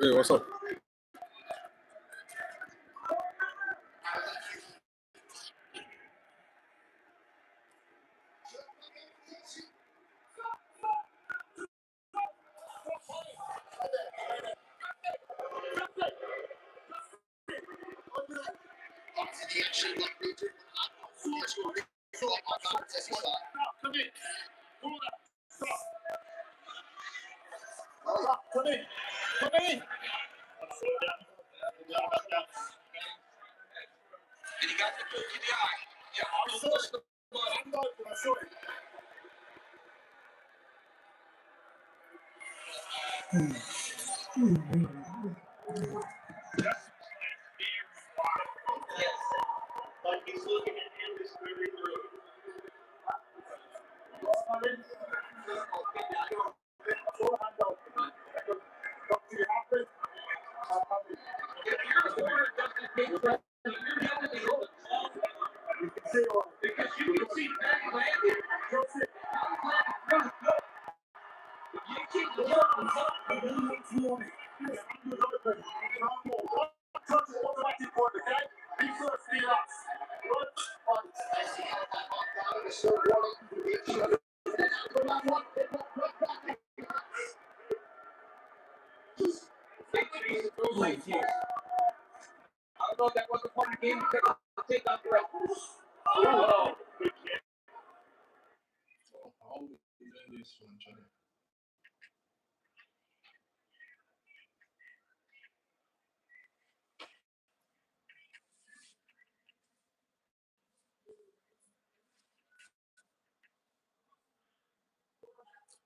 Hey, what's up?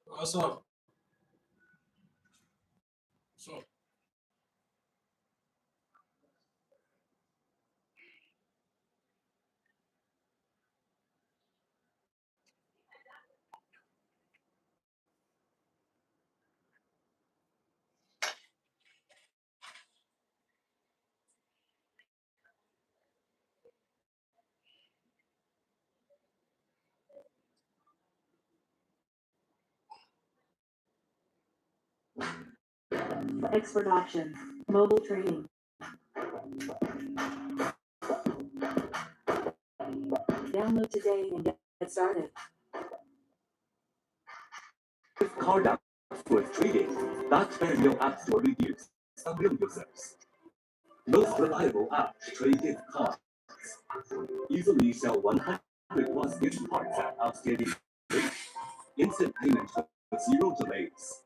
What's up? What's up? Expert options. Mobile trading. Download today and get started. Card apps for trading. That's where your app store reviews and real users. Most reliable app to trade gift cards. Easily sell 100 plus gift cards at outstanding rates. Instant payment with zero delays.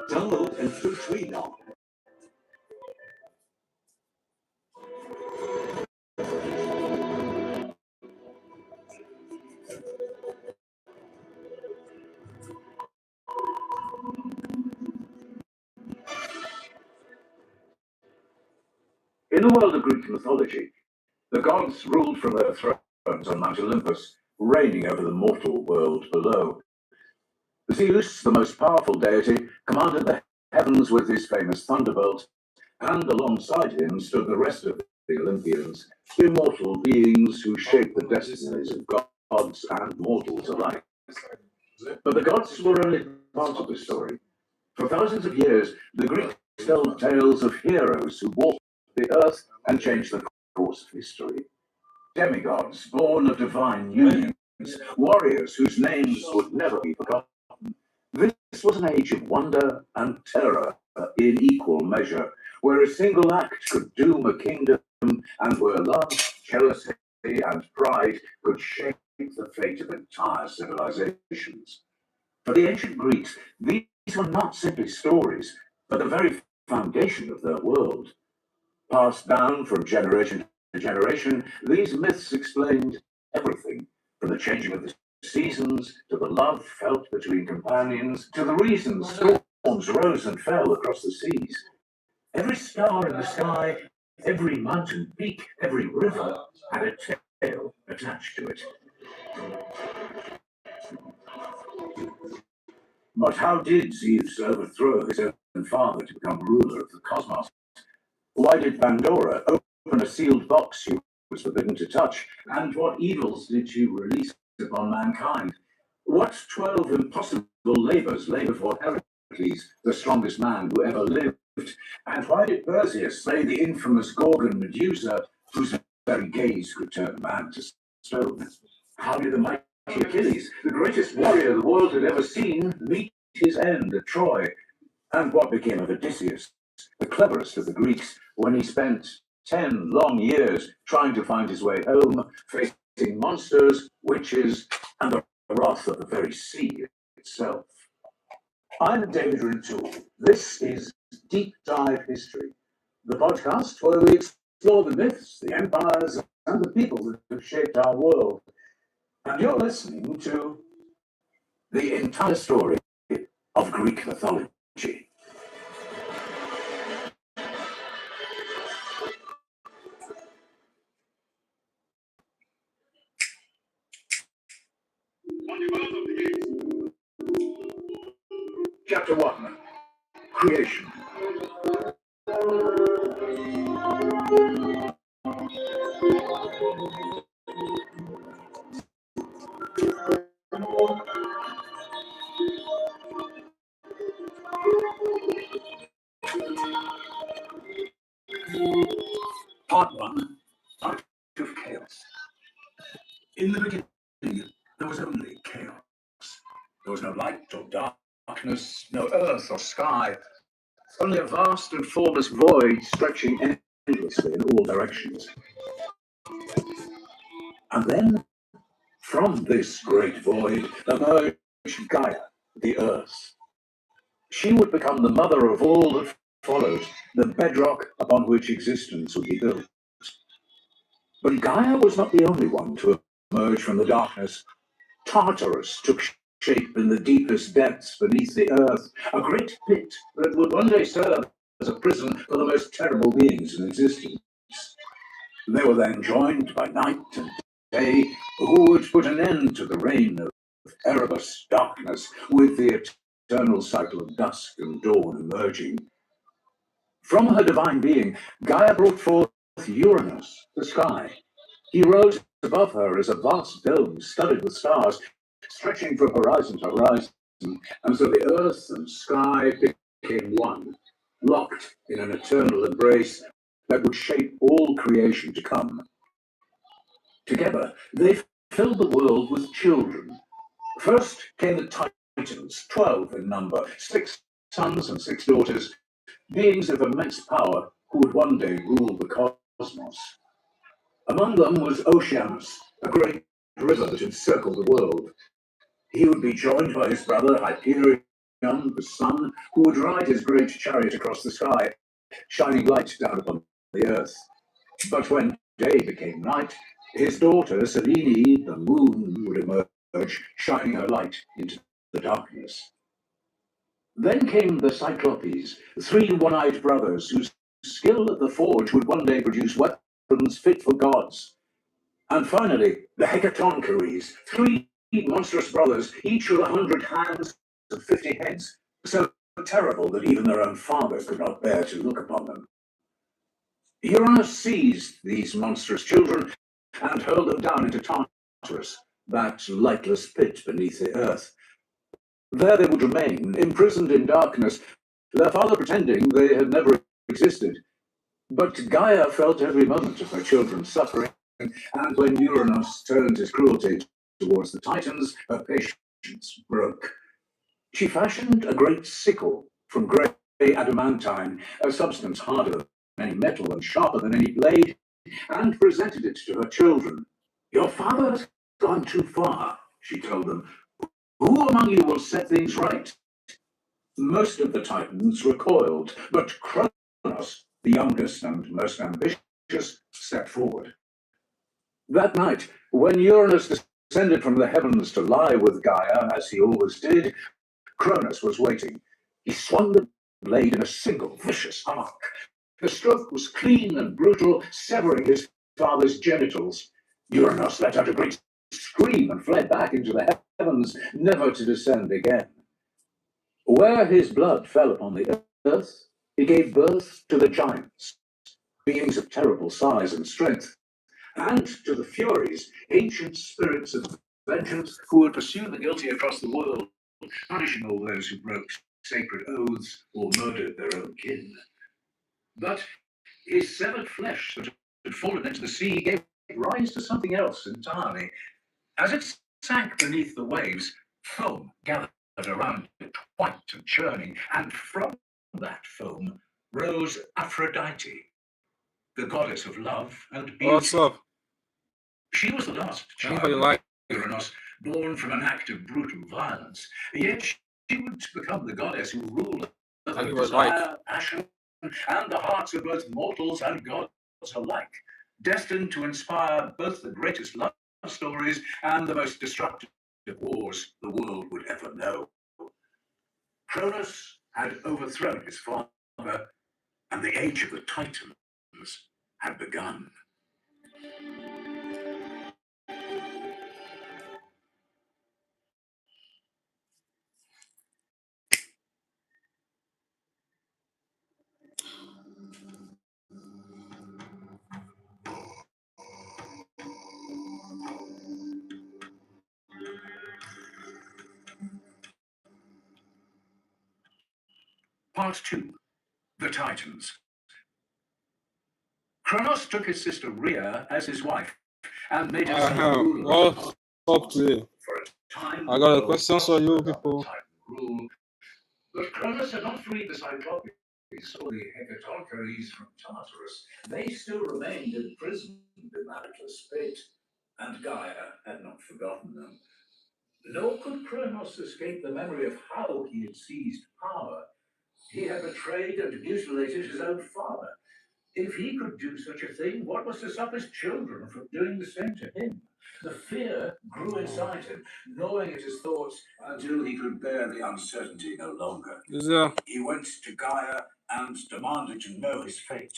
Download and start trade now. In the world of Greek mythology, the gods ruled from their thrones on Mount Olympus, reigning over the mortal world below. Zeus, the most powerful deity, commanded the heavens with his famous thunderbolt, and alongside him stood the rest of the Olympians, immortal beings who shaped the destinies of gods and mortals alike. But the gods were only part of the story. For thousands of years, the Greeks told tales of heroes who walked the earth and changed the course of history. Demigods born of divine unions, warriors whose names would never be forgotten. This was an age of wonder and terror in equal measure, where a single act could doom a kingdom and where love, jealousy, and pride could shape the fate of entire civilizations. For the ancient Greeks, these were not simply stories, but the very foundation of their world. Passed down from generation to generation, these myths explained everything from the changing of the seasons to the love felt between companions to the reasons storms rose and fell across the seas. Every star in the sky, every mountain peak, every river had a tale attached to it. But how did Zeus overthrow his own father to become ruler of the cosmos? Why did Pandora open a sealed box she was forbidden to touch? And what evils did she release upon mankind? What 12 impossible labors lay before Heracles, the strongest man who ever lived? And why did Perseus slay the infamous Gorgon Medusa, whose very gaze could turn man to stone? How did the mighty Achilles, the greatest warrior the world had ever seen, meet his end at Troy? And what became of Odysseus, the cleverest of the Greeks, when he spent 10 long years trying to find his way home, facing monsters, witches, and the wrath of the very sea itself? I'm David Rintoul. This is Deep Dive History, the podcast where we explore the myths, the empires, and the people that have shaped our world. And you're listening to the entire story of Greek mythology. Chapter 1. Creation. Part 1. Out of Chaos. In the beginning, there was only chaos. There was no light or darkness, no earth or sky, only a vast and formless void stretching endlessly in all directions. And then, from this great void, emerged Gaia, the earth. She would become the mother of all that followed, the bedrock upon which existence would be built. But Gaia was not the only one to emerge from the darkness. Tartarus took shape in the deepest depths beneath the earth, a great pit that would one day serve as a prison for the most terrible beings in existence. They were then joined by night and day, who would put an end to the reign of Erebus, darkness, with the eternal cycle of dusk and dawn emerging. From her divine being, Gaia brought forth Uranus, the sky. He rose above her as a vast dome studded with stars, stretching from horizon to horizon, and so the earth and sky became one, locked in an eternal embrace that would shape all creation to come. Together, they filled the world with children. First came the Titans, 12 in number, 6 sons and 6 daughters, beings of immense power who would one day rule the cosmos. Among them was Oceanus, a great river that encircled the world. He would be joined by his brother Hyperion, the sun, who would ride his great chariot across the sky, shining light down upon the earth. But when day became night, his daughter Selene, the moon, would emerge, shining her light into the darkness. Then came the Cyclopes, 3 one-eyed brothers whose skill at the forge would one day produce weapons fit for gods. And finally, the Hecatoncheires, 3 monstrous brothers, each with 100 hands and 50 heads, so terrible that even their own father could not bear to look upon them. Uranus seized these monstrous children and hurled them down into Tartarus, that lightless pit beneath the earth. There they would remain, imprisoned in darkness, their father pretending they had never existed. But Gaia felt every moment of her children's suffering, and when Uranus turned his cruelty towards the Titans, her patience broke. She fashioned a great sickle from grey adamantine, a substance harder than any metal and sharper than any blade, and presented it to her children. "Your father has gone too far," she told them. "Who among you will set things right?" Most of the Titans recoiled, but Kronos, the youngest and most ambitious, stepped forward. That night, when Uranus descended from the heavens to lie with Gaia, as he always did, Cronus was waiting. He swung the blade in a single vicious arc. The stroke was clean and brutal, severing his father's genitals. Uranus let out a great scream and fled back into the heavens, never to descend again. Where his blood fell upon the earth, he gave birth to the giants, beings of terrible size and strength, and to the Furies, ancient spirits of vengeance who would pursue the guilty across the world, punishing all those who broke sacred oaths or murdered their own kin. But his severed flesh that had fallen into the sea gave rise to something else entirely. As it sank beneath the waves, foam gathered around it, white and churning, and from that foam rose Aphrodite, the goddess of love and beauty. What's up? She was the last child Anybody of like Uranus, born from an act of brutal violence. Yet she would become the goddess who ruled over Like the you would desire, passion, and the hearts of both mortals and gods alike, destined to inspire both the greatest love stories and the most destructive wars the world would ever know. Cronus had overthrown his father, and the age of the Titans had begun. Part 2. The Titans. Kronos took his sister Rhea as his wife and made herself ruler of the What's up today? for a time. I got a question for you people. Titan rule. But Kronos had not freed the Cyclopes or the Hecatoncores from Tartarus. They still remained imprisoned in Atlas' fate, and Gaia had not forgotten them. Nor could Kronos escape the memory of how he had seized power. He had betrayed and mutilated his own father. If he could do such a thing, what was to stop his children from doing the same to him? The fear grew inside him, gnawing at his thoughts until he could bear the uncertainty no longer. He went to Gaia and demanded to know his fate.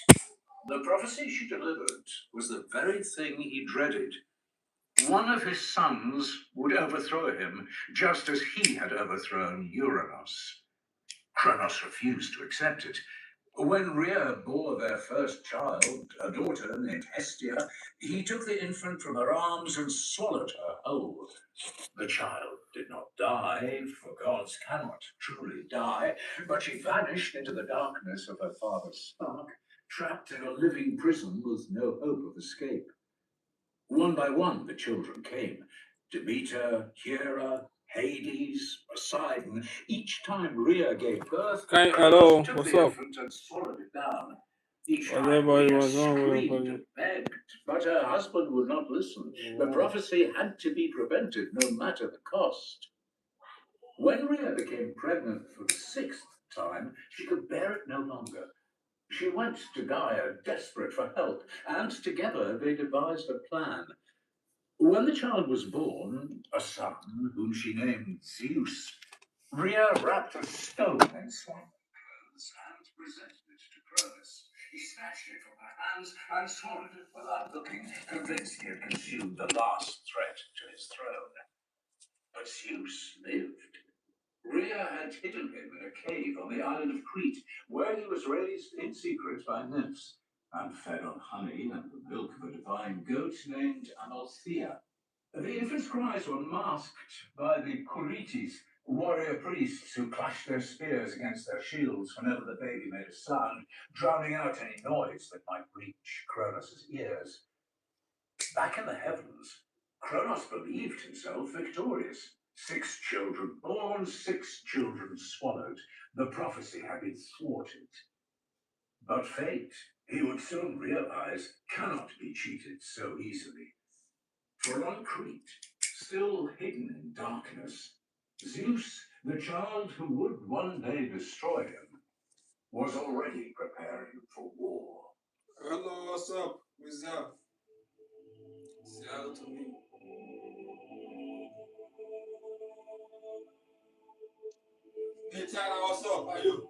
The prophecy she delivered was the very thing he dreaded. One of his sons would overthrow him, just as he had overthrown Uranus. Kronos refused to accept it. When Rhea bore their first child, a daughter named Hestia, he took the infant from her arms and swallowed her whole. The child did not die, for gods cannot truly die, but she vanished into the darkness of her father's stomach, trapped in a living prison with no hope of escape. One by one, the children came. Demeter, Hera, Hades, Poseidon. Each time Rhea gave birth, Okay, hello, took what's the up? infant and swallowed it down. Each Well, time everybody Rhea was on with screamed everybody. and begged, but her husband would not listen. The prophecy had to be prevented, no matter the cost. When Rhea became pregnant for the 6th time, she could bear it no longer. She went to Gaia, desperate for help, and together they devised a plan. When the child was born, a son, whom she named Zeus, Rhea wrapped a stone in swaddling clothes and presented it to Cronus. He snatched it from her hands and swallowed it without looking, convinced he had consumed the last threat to his throne. But Zeus lived. Rhea had hidden him in a cave on the island of Crete, where he was raised in secret by nymphs and fed on honey and the milk of a divine goat named Amalthea. The infant's cries were masked by the Curetes, warrior priests who clashed their spears against their shields whenever the baby made a sound, drowning out any noise that might reach Kronos' ears. Back in the heavens, Kronos believed himself victorious. 6 children born, 6 children swallowed. The prophecy had been thwarted. But fate, he would soon realize, cannot be cheated so easily. For on Crete, still hidden in darkness, Zeus The child who would one day destroy him was already preparing for war. Hello, what's up? What's up? Say hello to me. Hey, Tyler, what's up? How are you?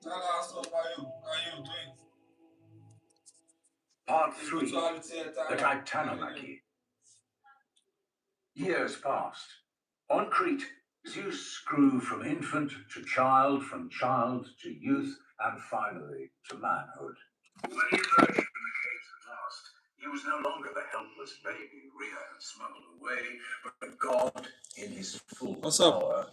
Tyler, what's up? How are you? How are you doing? Part It's good 3. to have you here, The Tyler. How are you doing? Titanomachy. Years passed. On Crete, Zeus grew from infant to child, from child to youth, and finally to manhood. When he emerged from the caves at last, he was no longer the helpless baby reared and smuggled away, but God in his full What's up? power.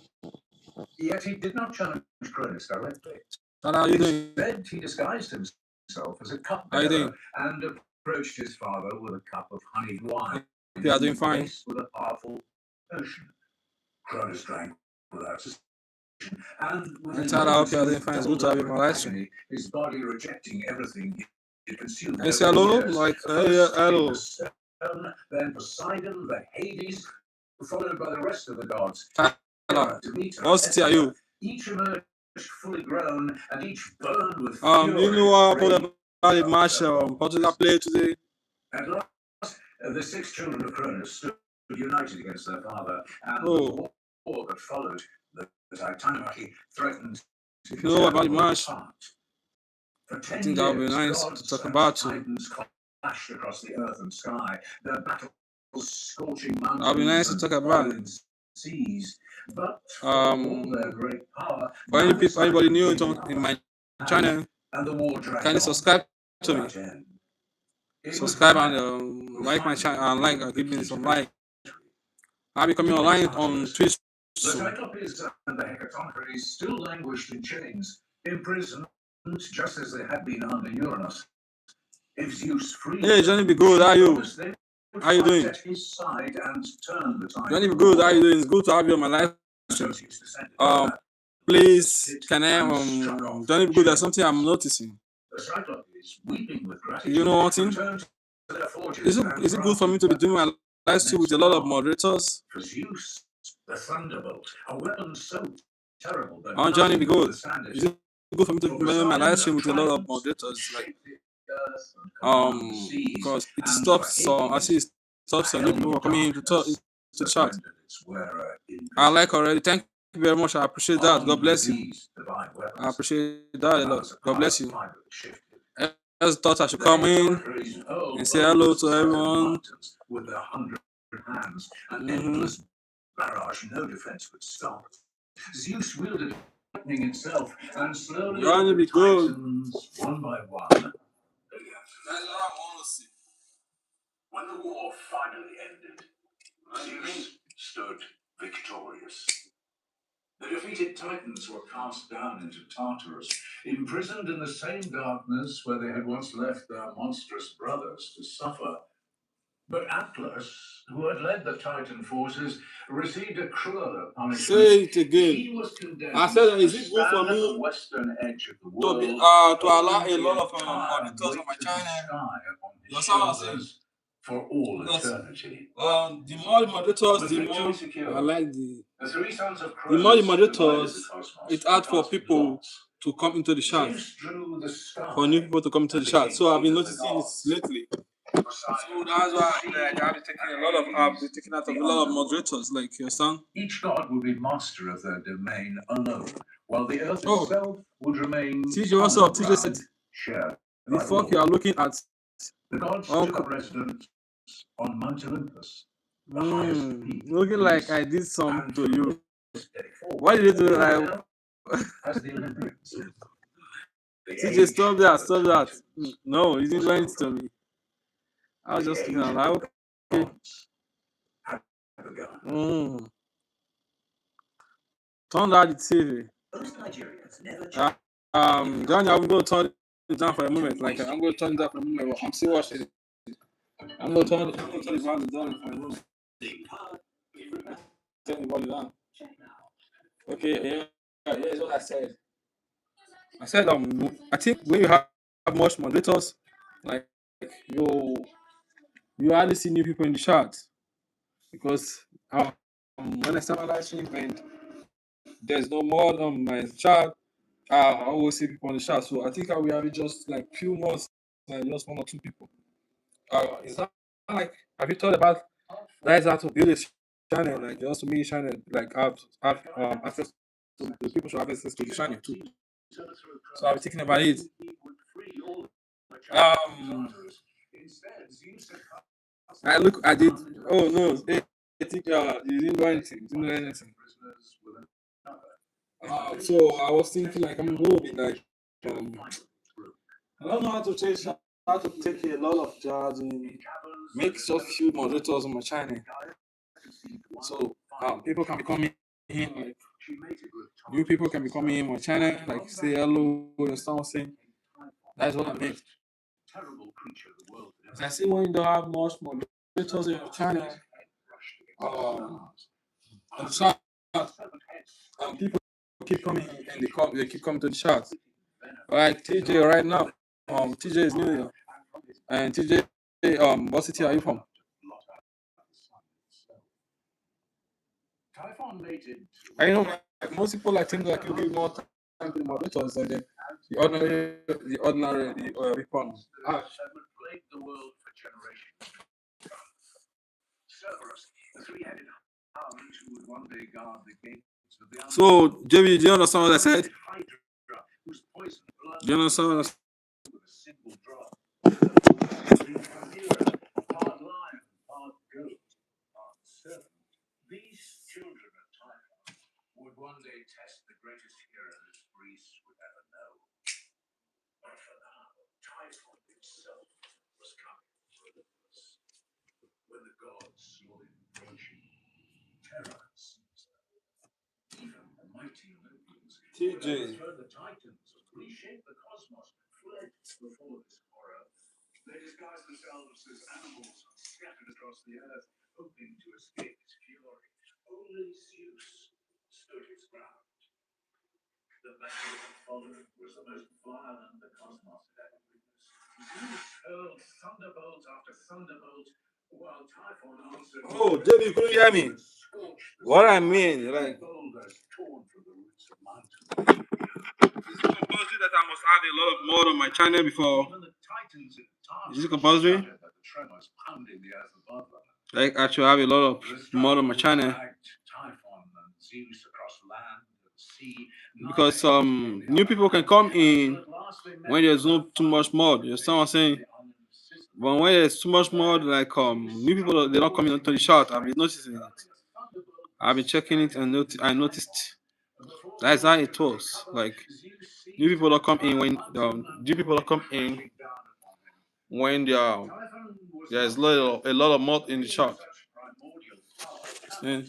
Yet he did not challenge Cronus directly. Tyler, how are you doing? Instead, he disguised himself as a How are you cupbearer doing? and approached his father with a cup of honeyed wine. You are doing fine. Laced with a powerful potion. Cronus drank without suspicion, and Hey, within Tyler, I hope moments you are he doing was fine. It's good to have you doubled on my over live stream. agony, his body rejecting everything he consumed Can you say over the hello? years. Like, hey, First came hello. the stone, then Poseidon, then Hades, followed by the rest of the gods. Tyler, Hera, Demeter, what city are you? each emerged fully grown, and each burned with Do you fury know what and happened rage about the of match their Portugal gods. played today? At last, the 6 children of Cronus stood united against their father, and the Oh, war that followed, the Titanomachy, threatened to you know tear about the the world match? apart. For I 10 think that would be years, nice to gods talk and about too. titans clashed across the earth and sky, their battles scorching That would be mountains nice to and talk about. boiling seas. But for all their Um, great power, for any neither people, side anybody could new win the in other, my and channel, the war dragged kindly on subscribe to me. without end. It was Subscribe and man who like my finally channel and like revealed give the me key some to like. victory. I'll be coming In online on Tartarus, Twitch the soon. Cyclopes and the Hecatoncheires still languished in chains, imprisoned just as they had been under Uranus. If Zeus freed Hey, Johnny, them, be good. How are he you? promised they would How you fight doing? at his side and turn the tide Johnny, of be the good. How you war. doing? It's good to have you on my live stream. So Zeus descended from that Please, pit can I and struck off Johnny, the be good. There's chain. something I'm noticing. The Cyclopes, weeping with You gratitude, know one thing? returned to their forges Is and it good for me crafted to be doing my weapons live stream with next a lot of arm. moderators? For Zeus, the thunderbolt, a weapon so terrible that Johnny, nothing be could good. withstand Is it. it good for me to For be doing my Poseidon, live the stream with a lot of trident moderators? Like, shaped the earth and commanded the seas, because it and for stops some. I see Hades, it stops a some new helm people of coming into darkness the that chat. rendered its wearer I like invisible. already. Thank you very much. I appreciate that. God Armed with bless you. these divine I weapons, appreciate that a lot. Mars God apart bless you. finally shifted. I just thought I should The come in Hecatoncheires and hurled say over hello the to scattered everyone. mountains with their 100 hands, an endless barrage no defense could stop. Zeus wielded lightning itself, and slowly Johnny, the be good. Titans, one by one, began to That's what I want to see. When the war finally ended, Zeus stood victorious. The defeated Titans were cast down into Tartarus, imprisoned in the same darkness where they had once left their monstrous brothers to suffer. But Atlas, who had led the Titan forces, received a crueler punishment. Say it again. He was condemned I said, to is it good for stand at the me western edge of the to be world, to allow holding a the lot of entire moderators on weight my of the channel? sky upon You his understand what I'm saying? shoulders for all Because eternity. the more the moderators, With the victory more I secure, like the three sons of the more the Cronus divided the moderators. cosmos It's by hard for casting people lots. to come into the chat. Zeus drew the For new sky people to come into and the chat. became So I've been king of the noticing this gods. lately. So Poseidon that's took the why sea, I've been taking a lot of and been taking out the of a lot of underworld. moderators, like you understand? Each god would be master of their domain alone, while the earth Oh, itself would remain TJ, what's up? TJ common said ground, shared the by fuck you all. are looking at The gods took up residence on Mount Olympus, the highest peak of looking like Greece, I did something and to from you. this day forward, Why did you do they were that? known as the Olympians. The TJ, age stop that, of the stop that. Titans No, you didn't was do anything to over. me. I was The just age thinking of like, the okay. gods had begun. Turn down the TV. Those Nigerians never checked. Johnny, I'm going to turn it down for a moment. Like, I'm going to turn it down for a moment, but I'm still watching it. I'm going to turn it down for a moment. Turn the volume down. Okay, yeah, it's what I said. I said, I think when you have much moderators, like, you hardly see new people in the chat because when I start my live stream and there's no more on my chat, I always see people on the chat. So I think I will have it just like few months, like just one or two people. Is that like have you thought about that is how to build a channel, like just to make a channel, like have access to the people should have access to the channel too. So I was thinking about it. Um, I did. Oh no, hey, I think you didn't do anything. You didn't do anything. So I was thinking like I'm gonna be like I don't know how to change how to take a lot of jobs and make just few moderators on my channel. So people can be coming in like new people can be coming in my channel, like say hello and something. That's what I mean. As I see when you don't have much moderators in your channel, on the chat, people keep coming in and they keep coming to the chat. Like TJ right now, TJ is new here, and TJ, what city are you from? I know like, most people I think like you give more time to the moderators and then the ordinary people. The world for generations. Cerberus, the three-headed hound who would one day guard the gates of the So, JB, do you understand what I said? Hydra, whose poison blood Do you understand what I said? with a simple drop. Chimera, part lion, part goat, part serpent. These children of Typhon would one day test the greatest heroes Greece would ever know. But for now, Typhon himself was coming for Olympus. When the gods saw him approaching, terror seized them. Even the mighty Olympians, who had TJ. overthrown the Titans and reshaped the cosmos, fled before this horror. They disguised themselves as animals and scattered across the earth, hoping to escape his fury. Only Zeus stood his ground. The battle that followed was the most violent the cosmos had ever witnessed. Zeus hurled thunderbolt after thunderbolt, while Typhon answered. Oh, JB, you couldn't hear me. What I mean, like, boulders torn from the roots of mountains. is it compulsory that I must have a lot of mod on my channel before? Even the Titans in Tartarus Is it compulsory? shuddered at the tremors pounding the earth above them. Like, I should have a lot of mod on my channel Dragged Typhon and Zeus across land and sea. because new people can come in when there's no too much mod. You understand what I'm saying? But when there's too much mod, like new people they don't come into the chat. I've been noticing it. I've been checking it and I noticed that's how it was. Like new people don't come in when new people don't come in when there's a lot of mod in the chat. Yeah.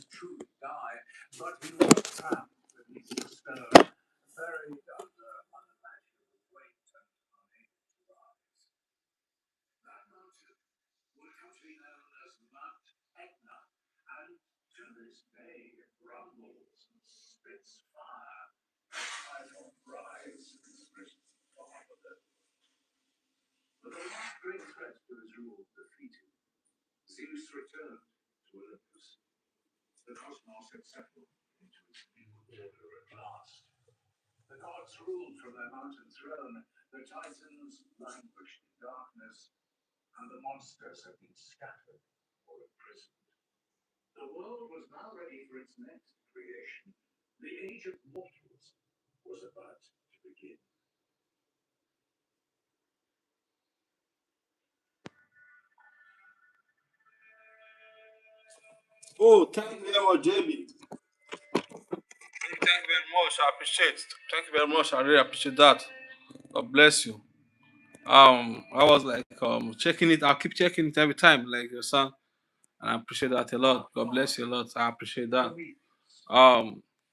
But he was trapped beneath the stone, buried under unimaginable weight and unable to rise. That mountain would come to be known as Mount Etna, and to this day it rumbles and spits fire. Typhon rides and splits the top of it. But the last great threat to his rule defeated, Zeus returned to Olympus. The cosmos had settled into its new order at last. The gods ruled from their mountain throne, the Titans languished in darkness, and the monsters had been scattered or imprisoned. The world was now ready for its next creation. The age of mortals was about to begin. Oh, thank you very much, JB. Thank you very much. I appreciate it. Thank you very much. I really appreciate that. God bless you. I was like checking it. I'll keep checking it every time, like your son. And I appreciate that a lot. God bless you a lot. I appreciate that.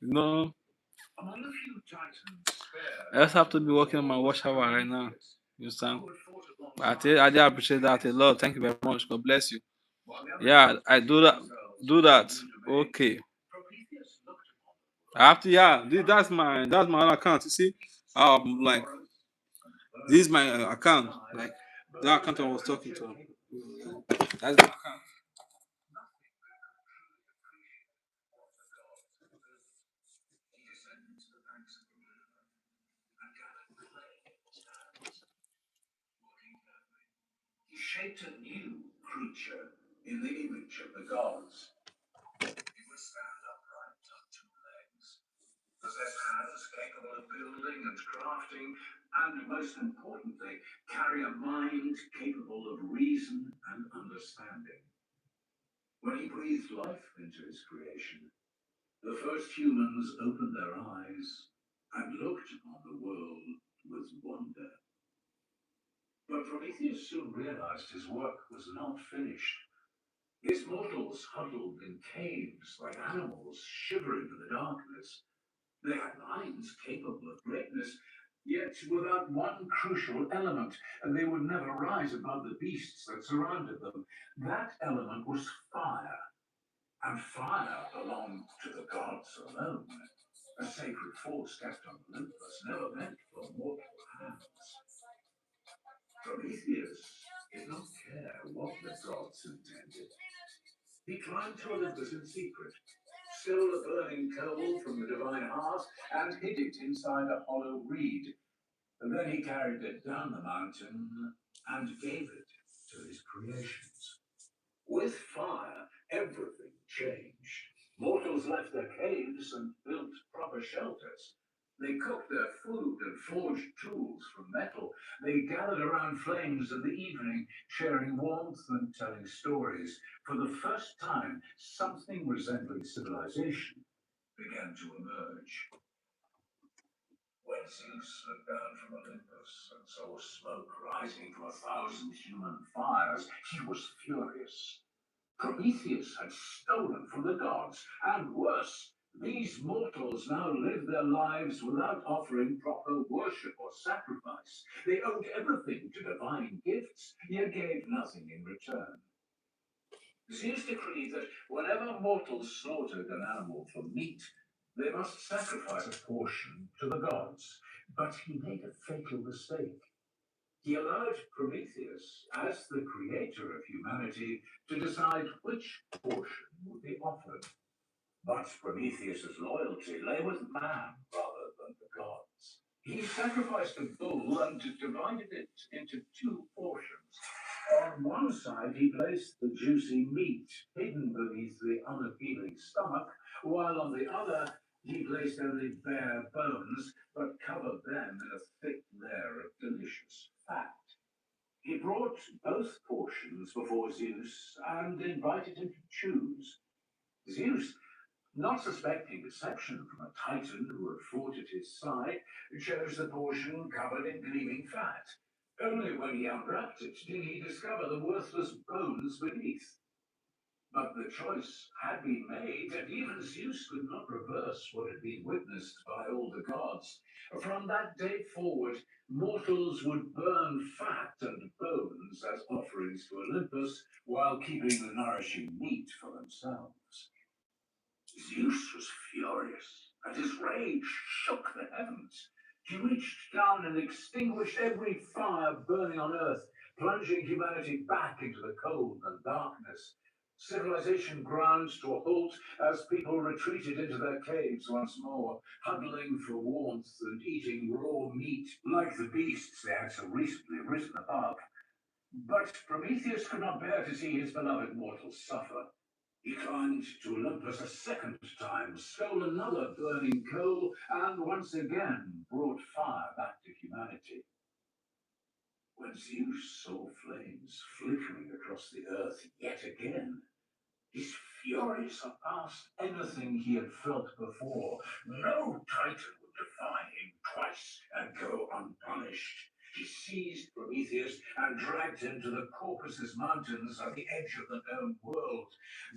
You know, Among the few Titans spared, I just have to be working on my watch hour right now. You understand? But I did appreciate that a lot. Thank you very much. God bless you. Yeah, I do that. Do that. Okay. Prometheus looked upon I have to. Yeah, that's my other account. You see, like this is my account. Like that account I was talking to. That's my account. He shaped a new creature in the image of the gods. He would stand upright on two legs, possess hands capable of building and crafting, and most importantly, carry a mind capable of reason and understanding. When he breathed life into his creation, the first humans opened their eyes and looked on the world with wonder. But Prometheus soon realized his work was not finished. His mortals huddled in caves like animals shivering in the darkness. They had minds capable of greatness, yet without one crucial element, and they would never rise above the beasts that surrounded them. That element was fire, and fire belonged to the gods alone. A sacred force kept on Olympus, never meant for mortal hands. Prometheus did not care what the gods intended. He climbed to Olympus in secret, stole a burning coal from the divine heart, and hid it inside a hollow reed. And then he carried it down the mountain and gave it to his creations. With fire, everything changed. Mortals left their caves and built proper shelters. They cooked their food and forged tools from metal. They gathered around flames in the evening, sharing warmth and telling stories. For the first time, something resembling civilization began to emerge. When Zeus looked down from Olympus and saw smoke rising from 1,000 human fires, he was furious. Prometheus had stolen from the gods, and worse, these mortals now lived their lives without offering proper worship or sacrifice. They owed everything to divine gifts, yet gave nothing in return. Zeus decreed that whenever mortals slaughtered an animal for meat, they must sacrifice a portion to the gods. But he made a fatal mistake. He allowed Prometheus, as the creator of humanity, to decide which portion would be offered. But Prometheus's loyalty lay with man rather than the gods. He sacrificed a bull and divided it into two portions. On one side, he placed the juicy meat hidden beneath the unappealing stomach, while on the other, he placed only bare bones, but covered them in a thick layer of delicious fat. He brought both portions before Zeus and invited him to choose. Zeus, not suspecting deception from a titan who had fought at his side, chose the portion covered in gleaming fat. Only when he unwrapped it did he discover the worthless bones beneath. But the choice had been made, and even Zeus could not reverse what had been witnessed by all the gods. From that day forward, mortals would burn fat and bones as offerings to Olympus, while keeping the nourishing meat for themselves. Zeus was furious, and his rage shook the heavens. He reached down and extinguished every fire burning on earth, plunging humanity back into the cold and darkness. Civilization ground to a halt as people retreated into their caves once more, huddling for warmth and eating raw meat like the beasts they had so recently risen above. But Prometheus could not bear to see his beloved mortals suffer. He climbed to Olympus a second time, stole another burning coal, and once again brought fire back to humanity. When Zeus saw flames flickering across the earth yet again, his fury surpassed anything he had felt before. No titan would defy him twice and go unpunished. He seized Prometheus and dragged him to the Caucasus Mountains at the edge of the known world.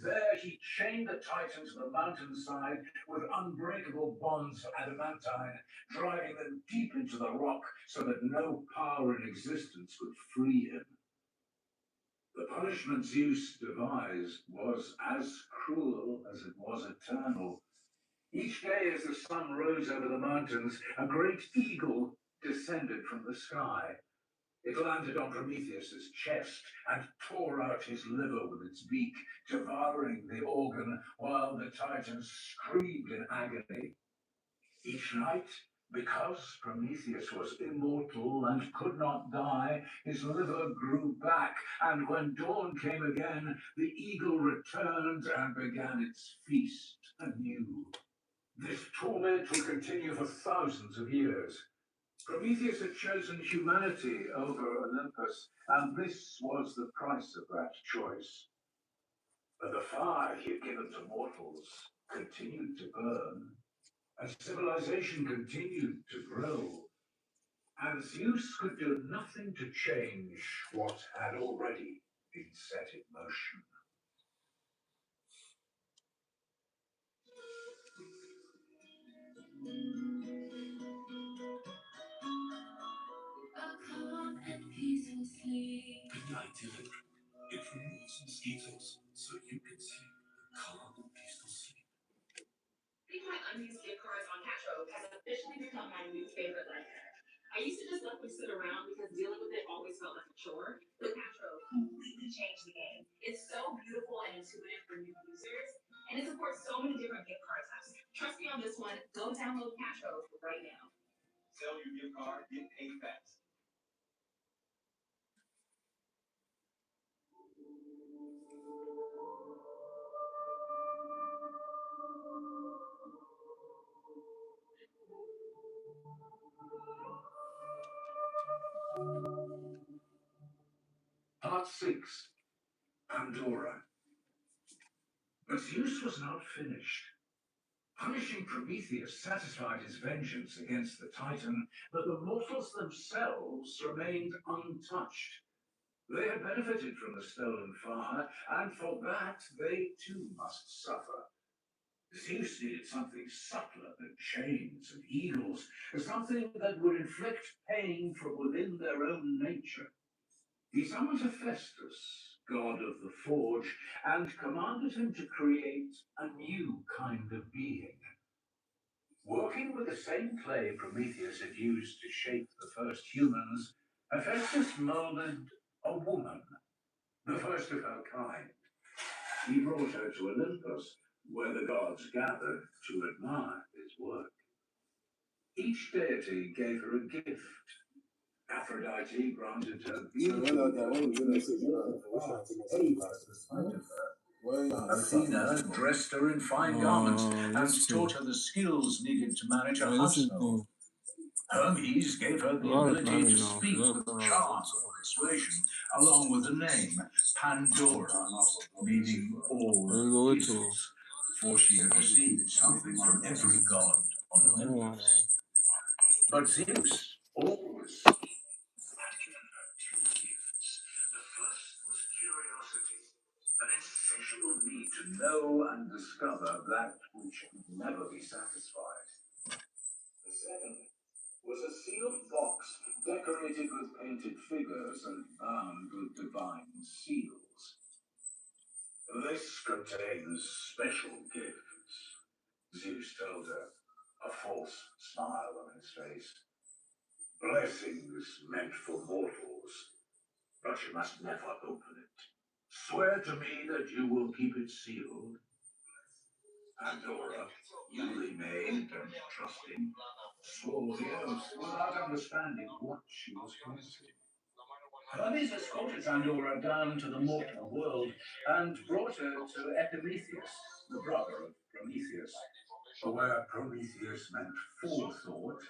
There he chained the titan to the mountainside with unbreakable bonds of adamantine, driving them deep into the rock so that no power in existence could free him. The punishment Zeus devised was as cruel as it was eternal. Each day as the sun rose over the mountains, a great eagle descended from the sky. It landed on Prometheus's chest and tore out his liver with its beak, devouring the organ while the Titan screamed in agony. Each night, Because Prometheus was immortal and could not die, his liver grew back, and when dawn came again, the eagle returned and began its feast anew. This torment would continue for thousands of years. Prometheus had chosen humanity over Olympus, and this was the price of that choice. But the fire he had given to mortals continued to burn, and civilization continued to grow, and Zeus could do nothing to change what had already been set in motion. A calm and peaceful sleep. Good night, Dylan. It removes mosquitoes so you can sleep a calm and peaceful sleep. Getting my unused gift cards on Catro has officially become my new favorite life hack. I used to just let them sit around because dealing with it always felt like a chore. But Catro completely changed the game. It's so beautiful and intuitive for new users, and it supports so many different gift card types. Trust me on this one. Go download Catro right now. Sell your gift card, get paid fast. Part 6. Pandora. But Zeus was not finished. Punishing Prometheus satisfied his vengeance against the Titan, but the mortals themselves remained untouched. They had benefited from the stolen fire, and for that they too must suffer. Zeus needed something subtler than chains and eagles, something that would inflict pain from within their own nature. He summoned Hephaestus, god of the forge, and commanded him to create a new kind of being. Working with the same clay Prometheus had used to shape the first humans, Hephaestus molded a woman, the first of her kind. He brought her to Olympus, where the gods gathered to admire his work. Each deity gave her a gift. Aphrodite granted her beauty. Athena dressed her in fine garments and taught her the skills needed to manage a household. Hermes gave her the ability to speak with charm or persuasion, along with the name Pandora, meaning all kisses, for she had received something from every god on Olympus. But Zeus always had given her two gifts. The first was curiosity, an insatiable need to know and discover that which could never be satisfied. The second was a sealed box decorated with painted figures and bound with divine seals. This contains special gifts, Zeus told her, a false smile on his face. Blessings meant for mortals, but you must never open it. Swear to me that you will keep it sealed. Pandora, newly made and trusting, swore the oath without understanding what she was promising. Hermes escorted Pandora down to the mortal world and brought her to Epimetheus, the brother of Prometheus. Where Prometheus meant forethought,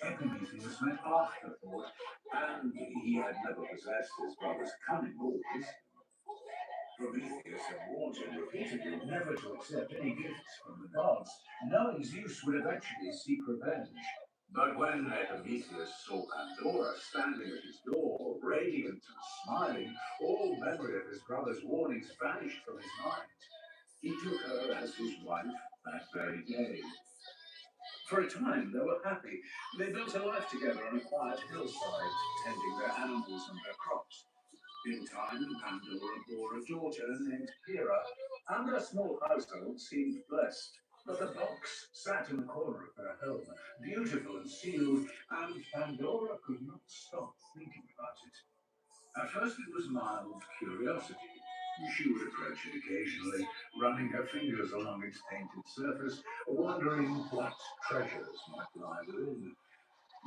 Epimetheus meant afterthought, and he had never possessed his brother's cunning or wisdom. Prometheus had warned him repeatedly never to accept any gifts from the gods, knowing Zeus would eventually seek revenge. But when Epimetheus saw Pandora standing at his door, radiant and smiling, all memory of his brother's warnings vanished from his mind. He took her as his wife that very day. For a time, they were happy. They built a life together on a quiet hillside, tending their animals and their crops. In time, Pandora bore a daughter named Hera, and their small household seemed blessed. But the box sat in the corner of their home, beautiful and sealed, and Pandora could not stop thinking about it. At first it was mild curiosity. She would approach it occasionally, running her fingers along its painted surface, wondering what treasures might lie within.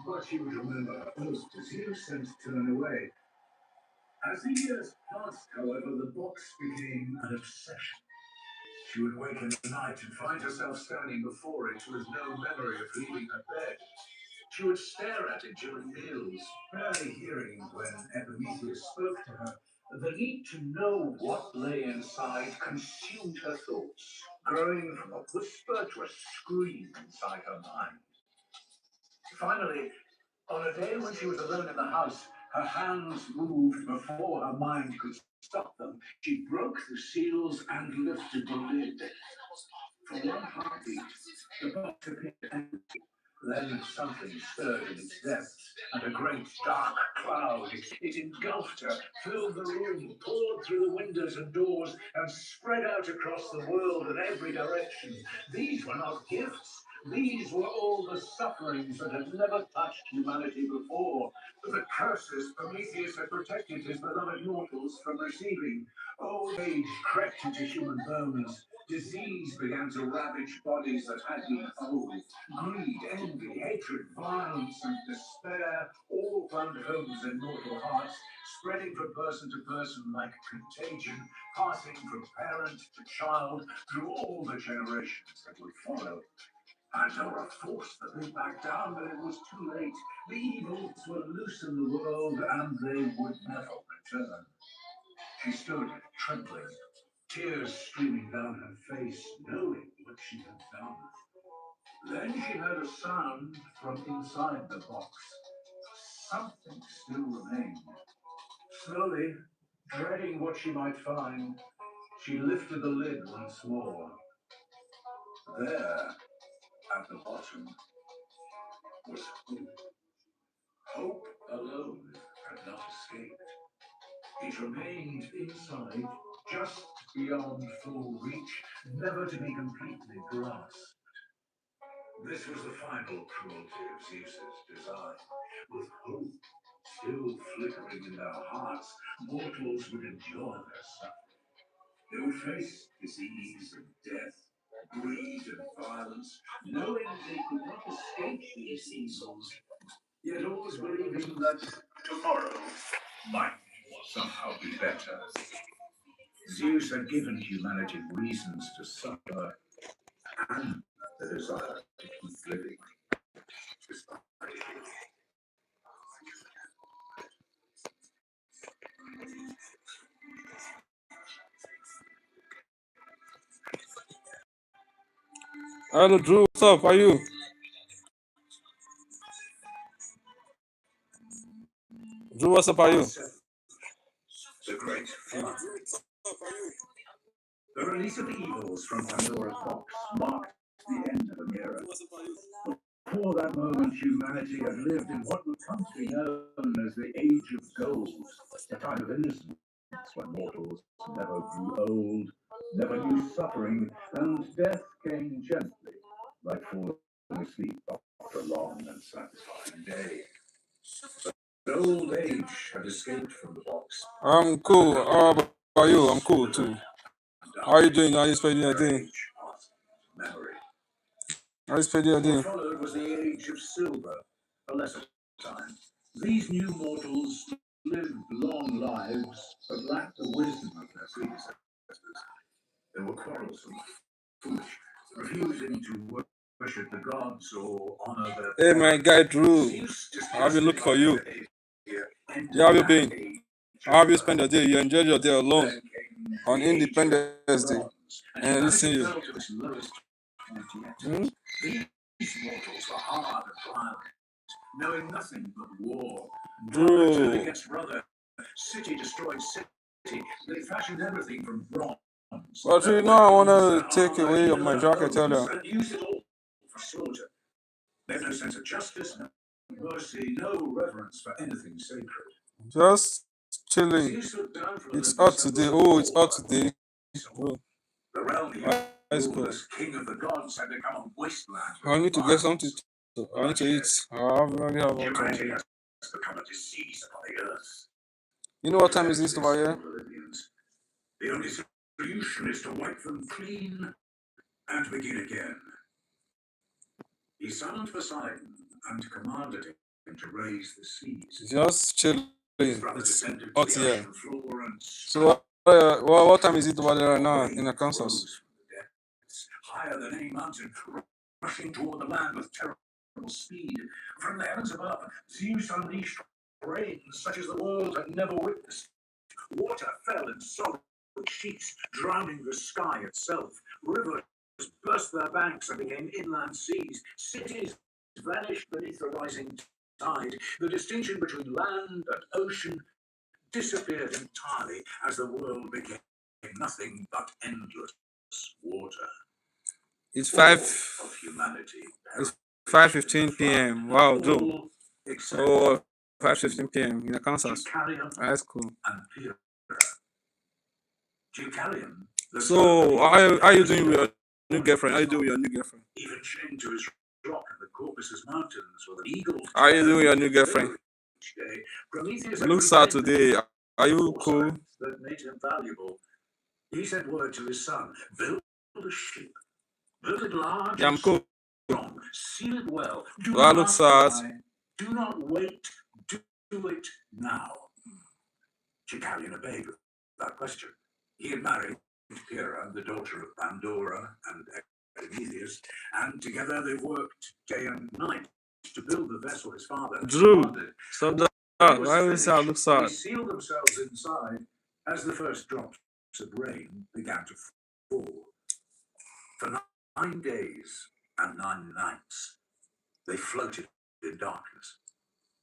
but she would remember her oath to Zeus and turn away. As the years passed, however, the box became an obsession. She would wake in the night and find herself standing before it with no memory of leaving her bed. She would stare at it during meals, barely hearing when Epimetheus spoke to her. The need to know what lay inside consumed her thoughts, growing from a whisper to a scream inside her mind. Finally, on a day when she was alone in the house, her hands moved before her mind could stop them. She broke the seals and lifted the lid. For one heartbeat, the box appeared empty. Then something stirred in its depths, and a great dark cloud, it engulfed her, filled the room, poured through the windows and doors, and spread out across the world in every direction. These were not gifts. These were all the sufferings that had never touched humanity before. The curses Prometheus had protected his beloved mortals from receiving. Old age crept into human bones. Disease began to ravage bodies that had been whole. Greed, envy, hatred, violence, and despair all found homes in mortal hearts, spreading from person to person like contagion, passing from parent to child through all the generations that would follow. Pandora forced the thing back down, but it was too late. The evils were loose in the world, and they would never return. She stood, trembling, tears streaming down her face, knowing what she had done. Then she heard a sound from inside the box. Something still remained. Slowly, dreading what she might find, she lifted the lid once more. There, at the bottom, was hope. Hope alone had not escaped. It remained inside, just beyond full reach, never to be completely grasped. This was the final cruelty of Zeus's design. With hope still flickering in their hearts, mortals would endure their suffering. They would face disease and death, greed and violence, knowing they could not escape these evils, yet always believing that tomorrow might somehow be better. Zeus had given humanity reasons to suffer and the desire to keep living. Hello, Drew. What's up? How are you? Drew, what's up? How are you? The great flood. The release of the evils from Pandora's box marked the end of an era. Before that moment, humanity had lived in what would come to be known as the Age of Gold, a time of innocence when mortals never grew old, never knew suffering, and death came gently, like falling asleep after a long and satisfying day. But old age had escaped from the box. I'm cool. How about you? I'm cool too. How are you doing? How are you spending your day? Memory. How are you spending your day? What followed was the Age of Silver, a lesser time. These new mortals lived long lives, but lacked the wisdom of their predecessors. They were quarrelsome, foolish, refusing to worship the gods or honor their Hey, my guy Drew. Zeus I've been looking for you. behavior, and Yeah, how have you been? age How have you spent your day? You enjoyed your day alone then came on the Age of Independence Day. Bronze, and And listen humanity you. fell to its lowest point yet. Hmm? These mortals were hard and violent, knowing nothing but war. Brother turned Drew. against brother, city destroyed city. They fashioned everything from bronze. But you know, I want to take away my jacket earlier. And use it all for slaughter. They have no sense of justice, no mercy, no reverence for anything sacred. Just chilling. Zeus looked down from It's Olympus hot over today. the Oh, it's hot war. today. Oh, The realm he that's ruled good. as king of the gods had become a wasteland. I need to get something to, I need to eat. I already have one Humanity time. has become a disease upon the earth. You know what time is this over here? The only solution is to wipe them clean and begin again. He summoned Poseidon and commanded him to raise the seas. Just chilling. His brother It's descended hot to the here. ocean floor and So, what time is it over there right now in Arkansas? rose from the depths, higher than any mountain, rushing toward the land with terrible speed. From the heavens above, Zeus unleashed rain such as the world had never witnessed. Water fell in solid sheets, drowning the sky itself. Rivers burst their banks and became inland seas. Cities vanished beneath the rising tide. The distinction between land and ocean disappeared entirely as the world became nothing but endless water. It's All 5. of humanity. It's 5:15 p.m. Wow, Joe. All except So 5:15 p.m. in Arkansas. Deucalion That's cool. and Pyrrha. Deucalion, the son So, of how you doing with your new girlfriend? How you doing with your new girlfriend? even chained to his rock in the Caucasus Mountains with an eagle. How you doing with your new girlfriend? Each day, Prometheus You look sad today. Are you cool? that made him valuable. He sent word to his son, build a ship. Build it large Yeah, I'm and cool. strong. Seal it well. Do Do I look not sad? delay. Do not wait. Do it now. Deucalion obeyed without question. He had married Pyrrha, the daughter of Pandora and Epimetheus, and together they worked day and night to build the vessel his father had Drew, commanded. stop that. When it was Why would you say I finished, look they sad? sealed themselves inside as the first drops of rain began to fall. For 9 days and 9 nights, they floated in darkness,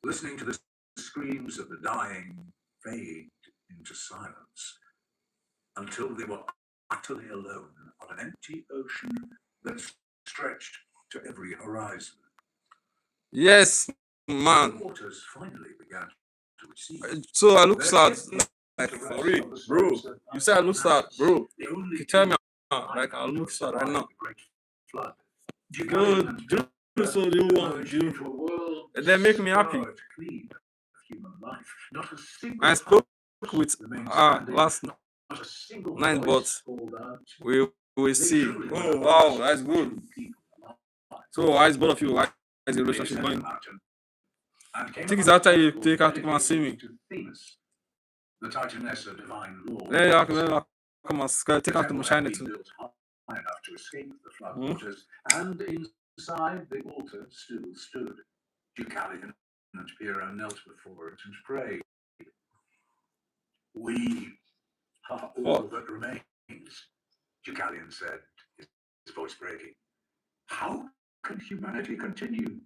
listening to the screams of the dying fade into silence, until they were utterly alone on an empty ocean that stretched to every horizon. Yes, The man. waters finally began to recede. So I look Their sad. ship came Like to for rest real, on the bro. slopes of You say I look sad, bro. the only You tell me, island like I look sad right now. the Great Flood. Good, Deucalion and do Pyrrha so you want, emerged you. into a world That make me happy. scarred clean of human life. Not a single I spoke with remained standing, last not a single night, voice but called out. we will They see. truly were Oh the wow, last that's good. two people alive. So how is both of you? How is the They relationship ascended going? the mountain and I came think it's upon a after you temple take her to come and see me. dedicated to Themis, the Titaness of divine law. Let her come and take The her to temple my had China been too. built high enough to escape the floodwaters, and inside the altar still stood. Deucalion and Pyrrha knelt before it and prayed. We are all What? that remains, Deucalion said, his voice breaking. How can humanity continue?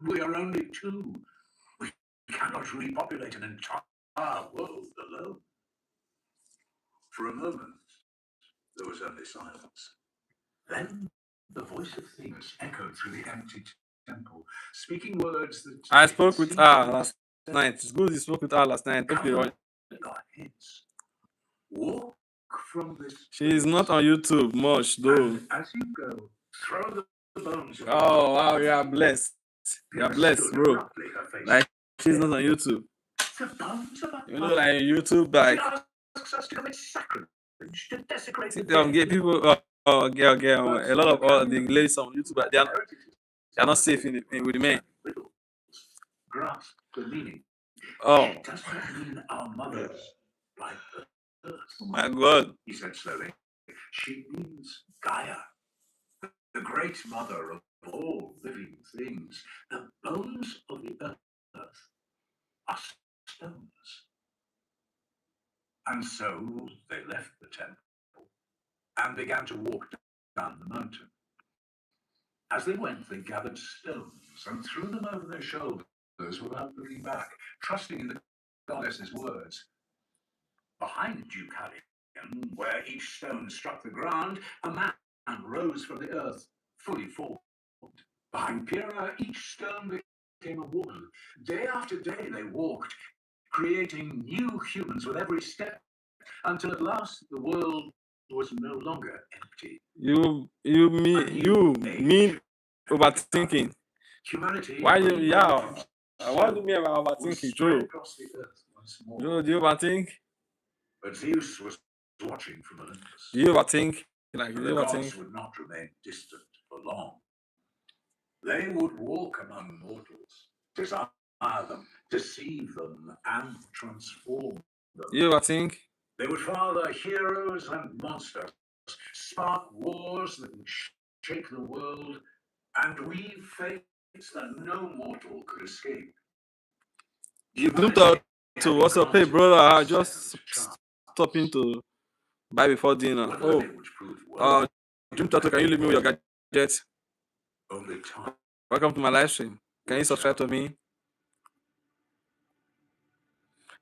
We are only two. We cannot repopulate an entire world alone. For a moment, there was only silence. Then the voice of Themis echoed through the empty temple, speaking words that I spoke with seemed her to last night. It's good you spoke with her last night. Okay, cover our heads. Walk from this. she is not on YouTube much though. And as you go, throw the bones. of Oh wow, you are blessed. You are Pyrrha blessed, stood bro. abruptly, her face Like she's not on YouTube. the bones of our You know, like YouTube, She like asks us to commit sacrilege, to desecrate the get dead. people. A lot of all the ladies on YouTube, but they are not safe with the men. Riddles grasp the meaning. Oh, It does not mean our mothers by birth, oh my God. he said slowly. She means Gaia, the great mother of all living things. The bones of the earth are stones. And so they left the temple and began to walk down the mountain. As they went, they gathered stones and threw them over their shoulders without looking back, trusting in the goddess's words. Behind Deucalion, where each stone struck the ground, a man rose from the earth, fully formed. Behind Pyrrha, each stone became a woman. Day after day they walked, creating new humans with every step, until at last the world was no longer empty. You mean overthinking. Humanity. Why you what do you mean by was overthinking, spread Joe? across the earth once more. Joe, do you overthink? But Zeus was watching from Olympus. Do you overthink? Like do The you gods overthink? would not remain distant for long. They would walk among mortals, desire them, deceive them, and transform them. You ever think? They would father heroes and monsters, spark wars that would shake the world, and weave fates that no mortal could escape. You Doom to what's up? Hey, brother, I just stopping to buy before dinner. Oh, Doom Turtle, can you leave me with your gadget? Only time. Welcome to my live stream. Can you subscribe to me?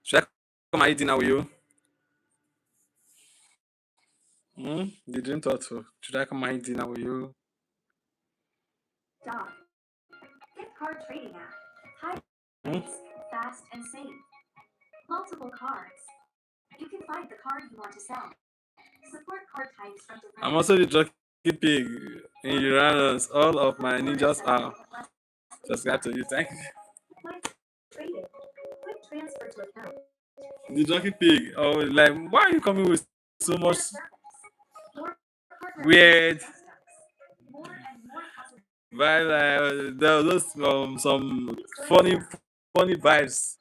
Should I come and eat dinner with you? The Dream Turtle. Should I come and eat dinner with you? Dog. Gift card trading app. High fast and safe. Multiple cards. You can find the card you want to sell. Support card types from different. I'm also the Jockey Pig in Uranus. All of my ninjas are subscribed to you. Thank you. Traded. Quick transfer to account. The Jockey Pig. Oh, like, why are you coming with so much weird vibes? There was some funny vibes,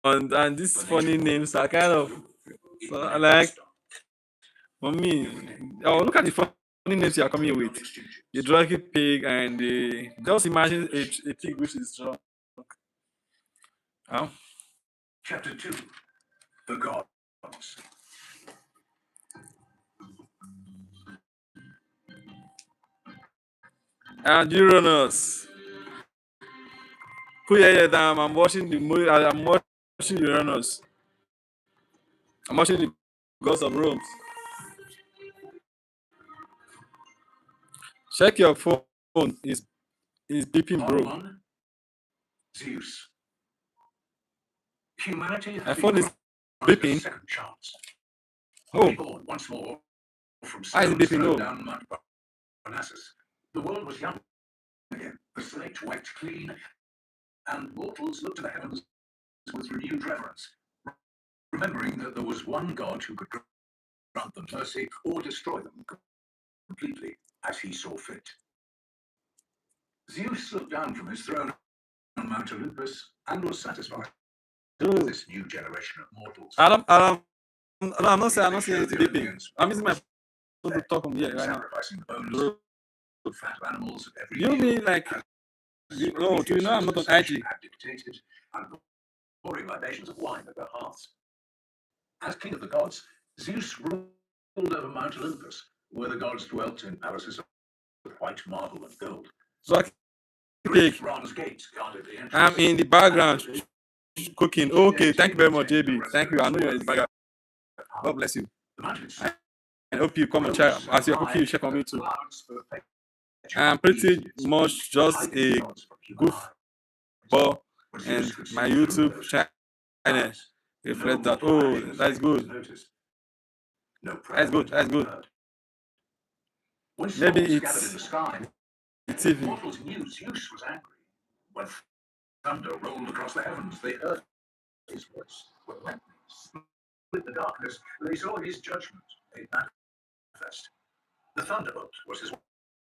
and these funny names are kind of like, for me. Oh, look at the funny names you are coming with. The Jockey Pig and the. Just imagine a pig which is drunk. Oh. Chapter 2. The Gods. And Uranus. Put your head down. I'm watching the movie. I'm watching Uranus. I'm watching the Gods of Rome. Check your phone. It's beeping, bro. One, Zeus. Humanity My has phone been is promised a beeping. second chance. Oh. Reborn once more from Why is it stones beeping? thrown No. down Mount Parnassus. The world was young again, the slate wiped clean, and mortals looked to the heavens with renewed reverence, remembering that there was one God who could grant them mercy or destroy them completely as he saw fit. Zeus looked down from his throne on Mount Olympus and was satisfied with this new generation of mortals. I'm not saying it's beeping. I'm using my phone to talk on here right now. Sacrificing the bones of fat animals of every You meal mean like, as do you know I'm not on IG? had dictated, and pouring libations of wine at their hearths. As king of the gods, Zeus ruled over Mount Olympus, where the gods dwelt in palaces of white marble and gold. So I Great Pig. bronze gates guarded the entrance. I'm in the background cooking. Okay, thank you very much, JB. Thank you. I know you're in the background. God bless you. The mountains. I hope you come and check. As you're cooking, you check on me too. I'm pretty much just a goofball, and my YouTube channel reflect that. Oh, that's good. That's good. That's good. Maybe it's the TV. Mortals knew Zeus was angry. When thunder rolled across the heavens, they heard his voice. When lightning split the darkness, they saw his judgment made manifest. The thunderbolt was his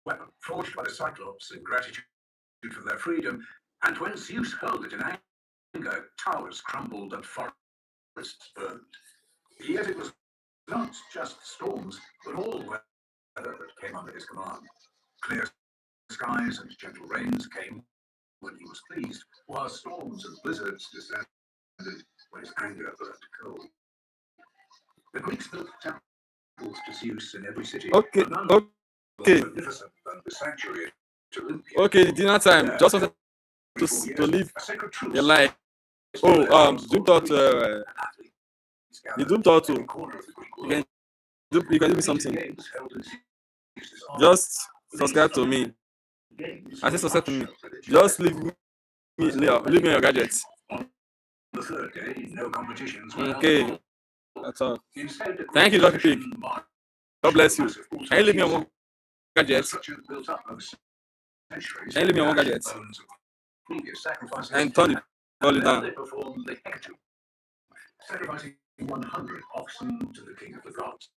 weapon, forged by the Cyclops in gratitude for their freedom, and when Zeus hurled it in anger, towers crumbled and forests burned. Yet it was not just storms, but all weather that came under his command. Clear skies and gentle rains came when he was pleased, while storms and blizzards descended when his anger burned cold. The Greeks built temples to Zeus in every city. Okay, but none okay, more magnificent than the sanctuary at Olympia. okay. Dinner time. Just wanted to leave A sacred truce. your life. Oh, Doom thought. The Doom thought too. You can do me something. Just subscribe to me. I said subscribe to me. Just leave me your gadgets. The third day, no competitions were held. Okay, that's all. Instead, Thank you, Lucky Pig. God bless you. Can you leave me on one gadget? built up over centuries. Can you leave me on one gadget? Bones of previous sacrifices. And turn it all Then down. they performed the hecatomb, sacrificing 100 oxen to the king of the gods.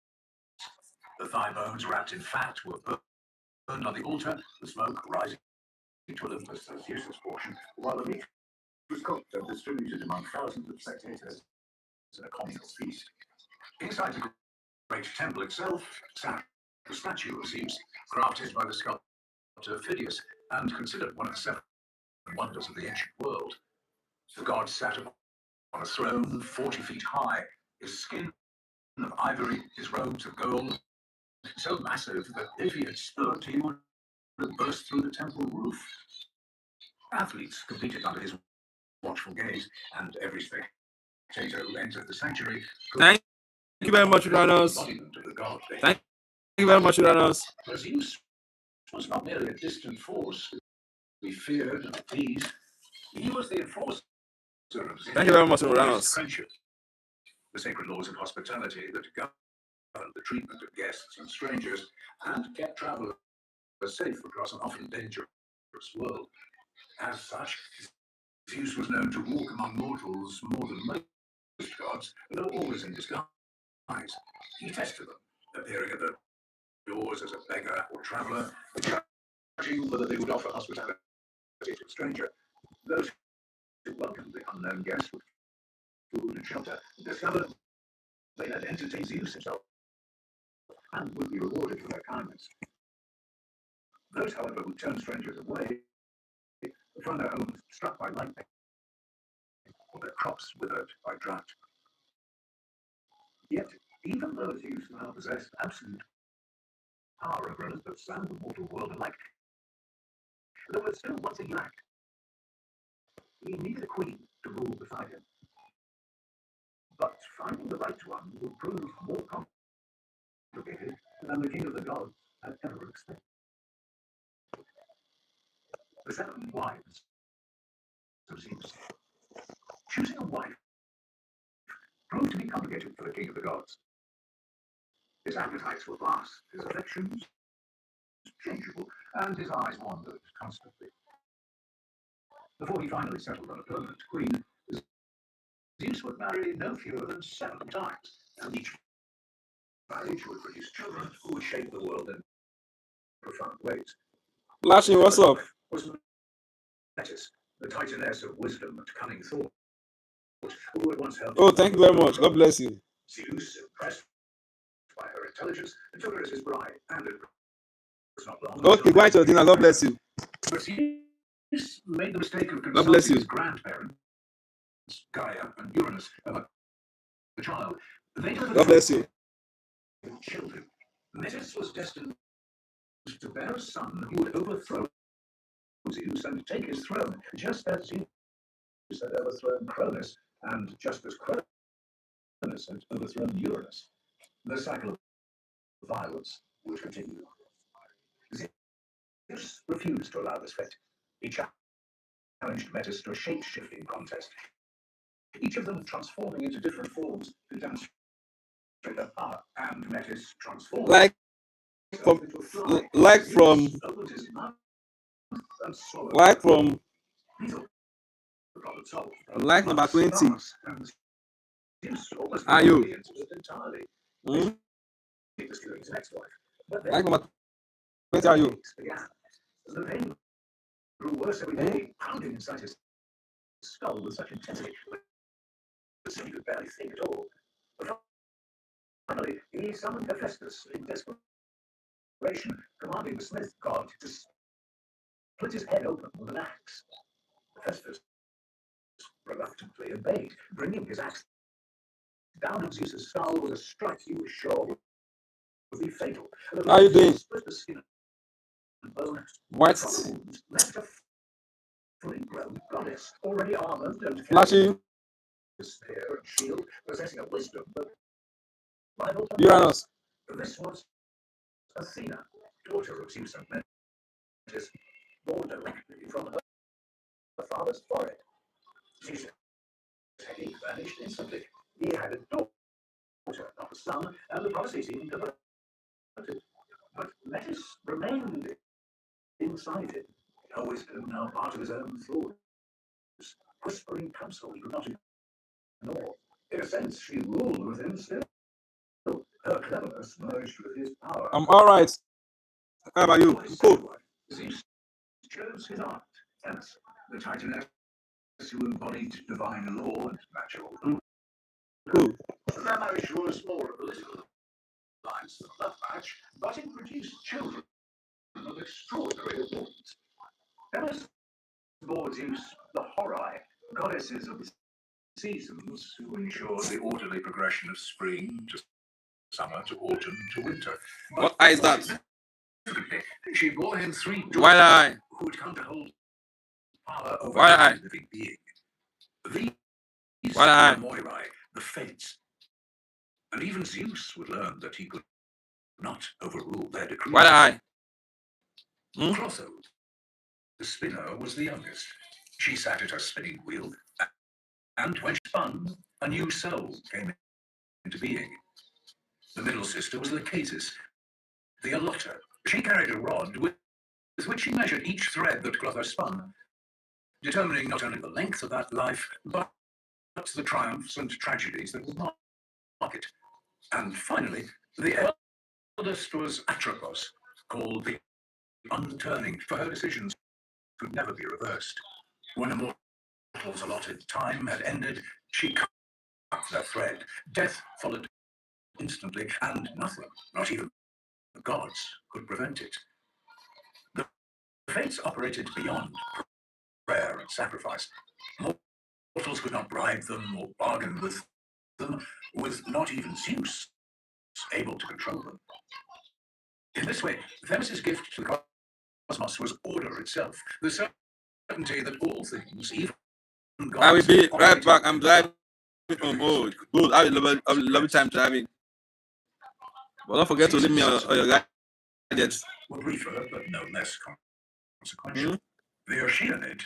The thigh bones wrapped in fat were burned on the altar, the smoke rising to Olympus as Zeus's portion, while the meat was cooked and distributed among thousands of spectators at a communal feast. Inside the great temple itself sat the statue of Zeus, crafted by the sculptor Phidias and considered one of the seven wonders of the ancient world. The god sat on a throne 40 feet high, his skin of ivory, his robes of gold, so massive that if he had stood, he would have burst through the temple roof. Athletes competed under his watchful gaze, and every spectator who entered the sanctuary could Thank you very much, Uranus. embodiment of the god. Thank you very much, Uranus. But Zeus was not merely a distant force to be feared and appeased. He was the enforcer of Thank you very much, Zeus' Uranus. friendship, the sacred laws of hospitality that governed the treatment of guests and strangers, and kept travelers safe across an often dangerous world. As such, Zeus was known to walk among mortals more than most gods, though always in disguise. He tested them, appearing at the doors as a beggar or traveller, judging whether they would offer hospitality to a stranger. Those who welcomed the unknown guest with food and shelter discovered they had entertained Zeus himself and would be rewarded for their kindness. Those, however, who turned strangers away found their homes struck by lightning or their crops withered by drought. Yet, even though Zeus now possessed absolute power over Olympus and the mortal world alike, there was still one thing he lacked. He needed a queen to rule beside him. But finding the right one would prove more complicated than the king of the gods had ever expected. The seven wives of Zeus. Choosing a wife proved to be complicated for the king of the gods. His appetites were vast, his affections changeable, and his eyes wandered constantly. Before he finally settled on a permanent queen, Zeus would marry no fewer than 7 times, and each marriage would produce children who would shape the world in profound ways. Lashley, what's up? Was Metis, the titaness of wisdom and cunning thought, who had once held. Oh, thank you very much. God bless you. Zeus, impressed by her intelligence, took her as his bride, and it was not long. Okay, go to dinner. God bless you. But Zeus made the mistake of God bless consulting you. his grandparents, Gaia and Uranus, about the child. They God bless you. children. Metis was destined to bear a son who would overthrow Zeus and take his throne, just as Zeus had overthrown Cronus, and just as Cronus had overthrown Uranus. The cycle of violence would continue. Zeus refused to allow this fate. He challenged Metis to a shape-shifting contest, each of them transforming into different forms to demonstrate their power, and Metis transformed Like from, into a fly. like from, Zeus opened his mouth and swallowed like from, the problem solved. like number 20. And Zeus almost Are you? forgot the incident entirely. Hmm? He was killing his next wife. But then Like number 20 are you? weeks began. The pain grew worse every day, pounding inside his skull with such intensity that he could barely think at all. But finally, he summoned Hephaestus in desperation, commanding the smith god to split his head open with an axe. Hephaestus reluctantly obeyed, bringing his axe down on Zeus's skull with a strike he was sure would be fatal. How are you doing? Split the skin and bone. What? Wounds left a fully grown goddess, already armored and Lashley, a spear and shield, possessing a wisdom that rivaled her. Uranus. This was Athena, daughter of Zeus and Metis, born directly from her father's forehead. Zeus' head vanished instantly. He had a daughter, not a son, and the prophecy seemed converted. But Metis remained inside him, her wisdom now part of his own thoughts, whispering counsel he could not ignore. In a sense, she ruled with him still. Her cleverness merged with his power. I'm all right. How about you? Cool. Zeus chose his aunt, Themis, the Titaness who embodied divine law and natural. Cool. Their marriage was more a political alliance than a love match, but it produced children of extraordinary importance. Themis bore Zeus the Horai, goddesses of the seasons who ensured the orderly progression of spring to summer to autumn to winter. What eye is that? Significantly, she bore him 3 daughters Why eye? who would come to hold power over Why every I? living being. These Why I? were Moirai, the Fates. And even Zeus would learn that he could not overrule their decrees. Why eye? Clotho, the spinner, was the youngest. She sat at her spinning wheel, and when she spun, a new cell came into being. The middle sister was Lachesis, the allotter. She carried a rod with which she measured each thread that Clotho spun, determining not only the length of that life, but the triumphs and tragedies that would mark it. And finally, the eldest was Atropos, called the Unturning, for her decisions could never be reversed. When a mortal's allotted time had ended, she cut the thread. Death followed instantly, and nothing, not even the gods, could prevent it. The fates operated beyond prayer and sacrifice. Mortals could not bribe them or bargain with them, with not even Zeus able to control them. In this way, Themis' gift to the cosmos was order itself, the certainty that all things, even gods, I will be right operated back. I'm driving from home. Good. I will love it time driving. But don't forget to leave me on your gadgets. were briefer, but no less consequential. The Oceanid,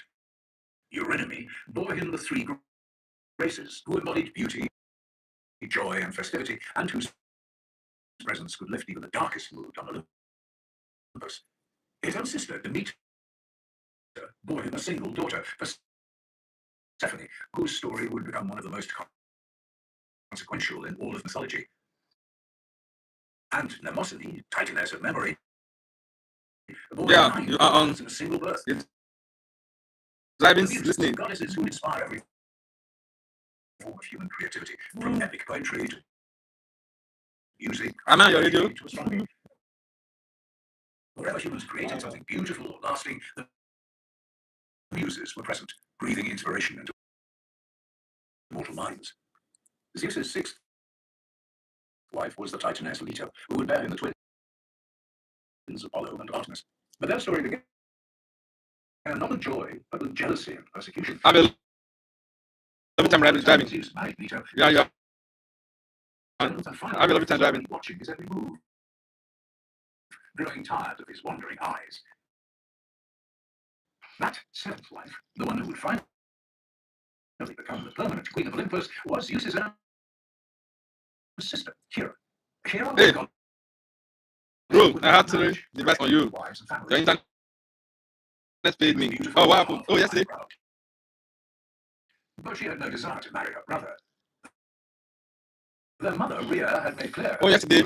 Eurynome, bore him the 3 graces who embodied beauty, joy, and festivity, and whose presence could lift even the darkest mood on Olympus. His own sister, Demeter, bore him a single daughter, Persephone, whose story would become one of the most consequential in all of mythology. And Mnemosyne, Titaness of memory, bore Yeah, 9 you are on. daughters in a single birth. Driving, The listening. goddesses who inspire every form of human creativity, from epic poetry to music. Am I on your radio? To astronomy. Wherever humans created something beautiful or lasting, the muses were present, breathing inspiration into mortal minds. Zeus's 6th wife was the Titaness Leto, who would bear him the twins Apollo and Artemis. But their story began not with joy, but with jealousy and persecution. I will. Every time driving. Zeus married Leto. Yeah. And finally, I will every time driving. watching his every move, growing tired of his wandering eyes. That 7th wife, the one who would finally become the permanent queen of Olympus, was Zeus's own sister, Hera. Hera was Hey. God. Bro, I had to advice on you. Wives and families. Your internet paid me. Oh, what happened? Oh, yesterday. But she had no desire to marry her brother. Their mother, Rhea, had made clear. Oh, yesterday.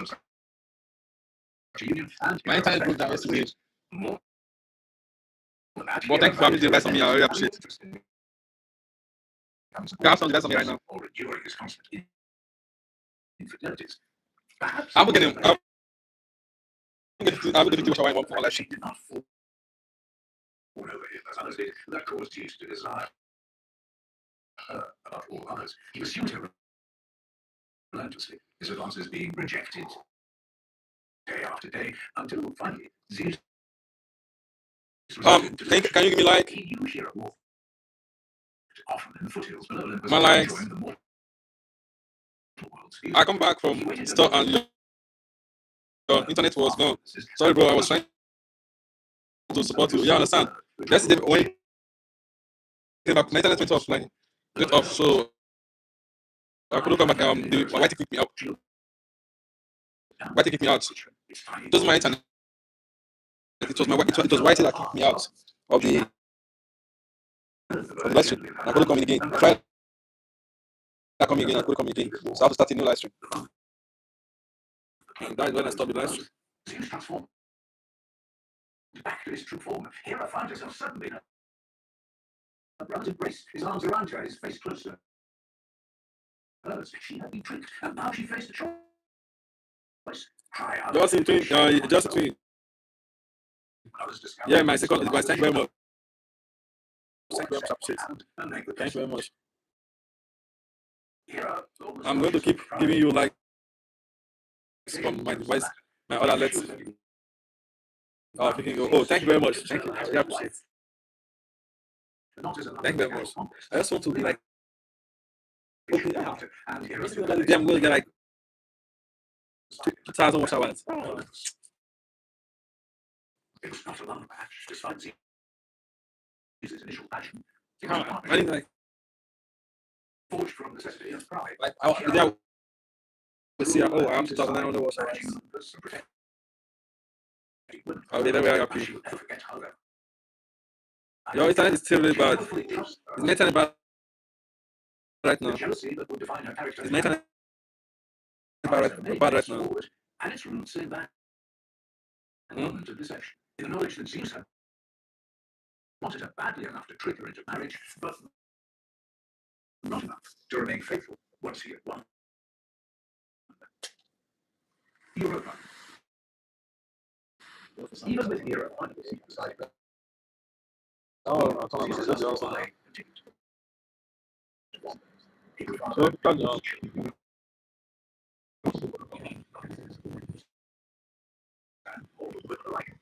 Union, and My internet broke down yesterday. More than that, But thank you for having the advice on me. I really appreciate it. You have some advice on me right now. Or enduring his constant infidelities. Perhaps I'm getting. I'm going to do what I want for my life. she did not fall over him as others did. That caused Zeus to desire her above all others. He pursued her relentlessly, his advances being rejected day after day, until finally Zeus. Can you give me like? He knew Hera walked often in the foothills below Olympus, My likes. enjoying the mortal world's view. I come back from store and your internet was gone. Sorry, bro. I was trying to support you. You understand? Yesterday when you came back, my internet went offline. Went off, so I couldn't come back. My wife kicked me out. Whitey kicked me out. It was my internet. It was Whitey that kicked me out of the live stream. I couldn't come in again. I tried to come again. I couldn't come again. So I have to start a new live stream. And that is when I stopped the live stream. back to his true form, Hera found herself suddenly in her brother's embrace, his arms around her, his face close to hers. She had been tricked, and now she faced a choice. Try out. Just in between. Just in between. Yeah, my second advice. Thank you very much. Thank you very much. Appreciate it. Thank you very much. I'm going to keep giving you like from my device, my other legs. Oh, thank you very much. Thank you. I really appreciate it. Thank you very much. I just want to be like, hopefully, I'm going to get like 2,000 watch hours. It was not a long match, despite Zeus's initial passion. I didn't like, Forged from necessity and pride. like I would see, oh, I'm 2,900 watch hours. I'll be very happy. Your internet is still really bad. It's my internet bad right now. It's my internet bad right now. And its roots in that moment of deception. In the knowledge that Zeus had wanted her badly enough to trick her into marriage, but not enough to remain faithful once he had won. Europa. Even with Hera, he decided that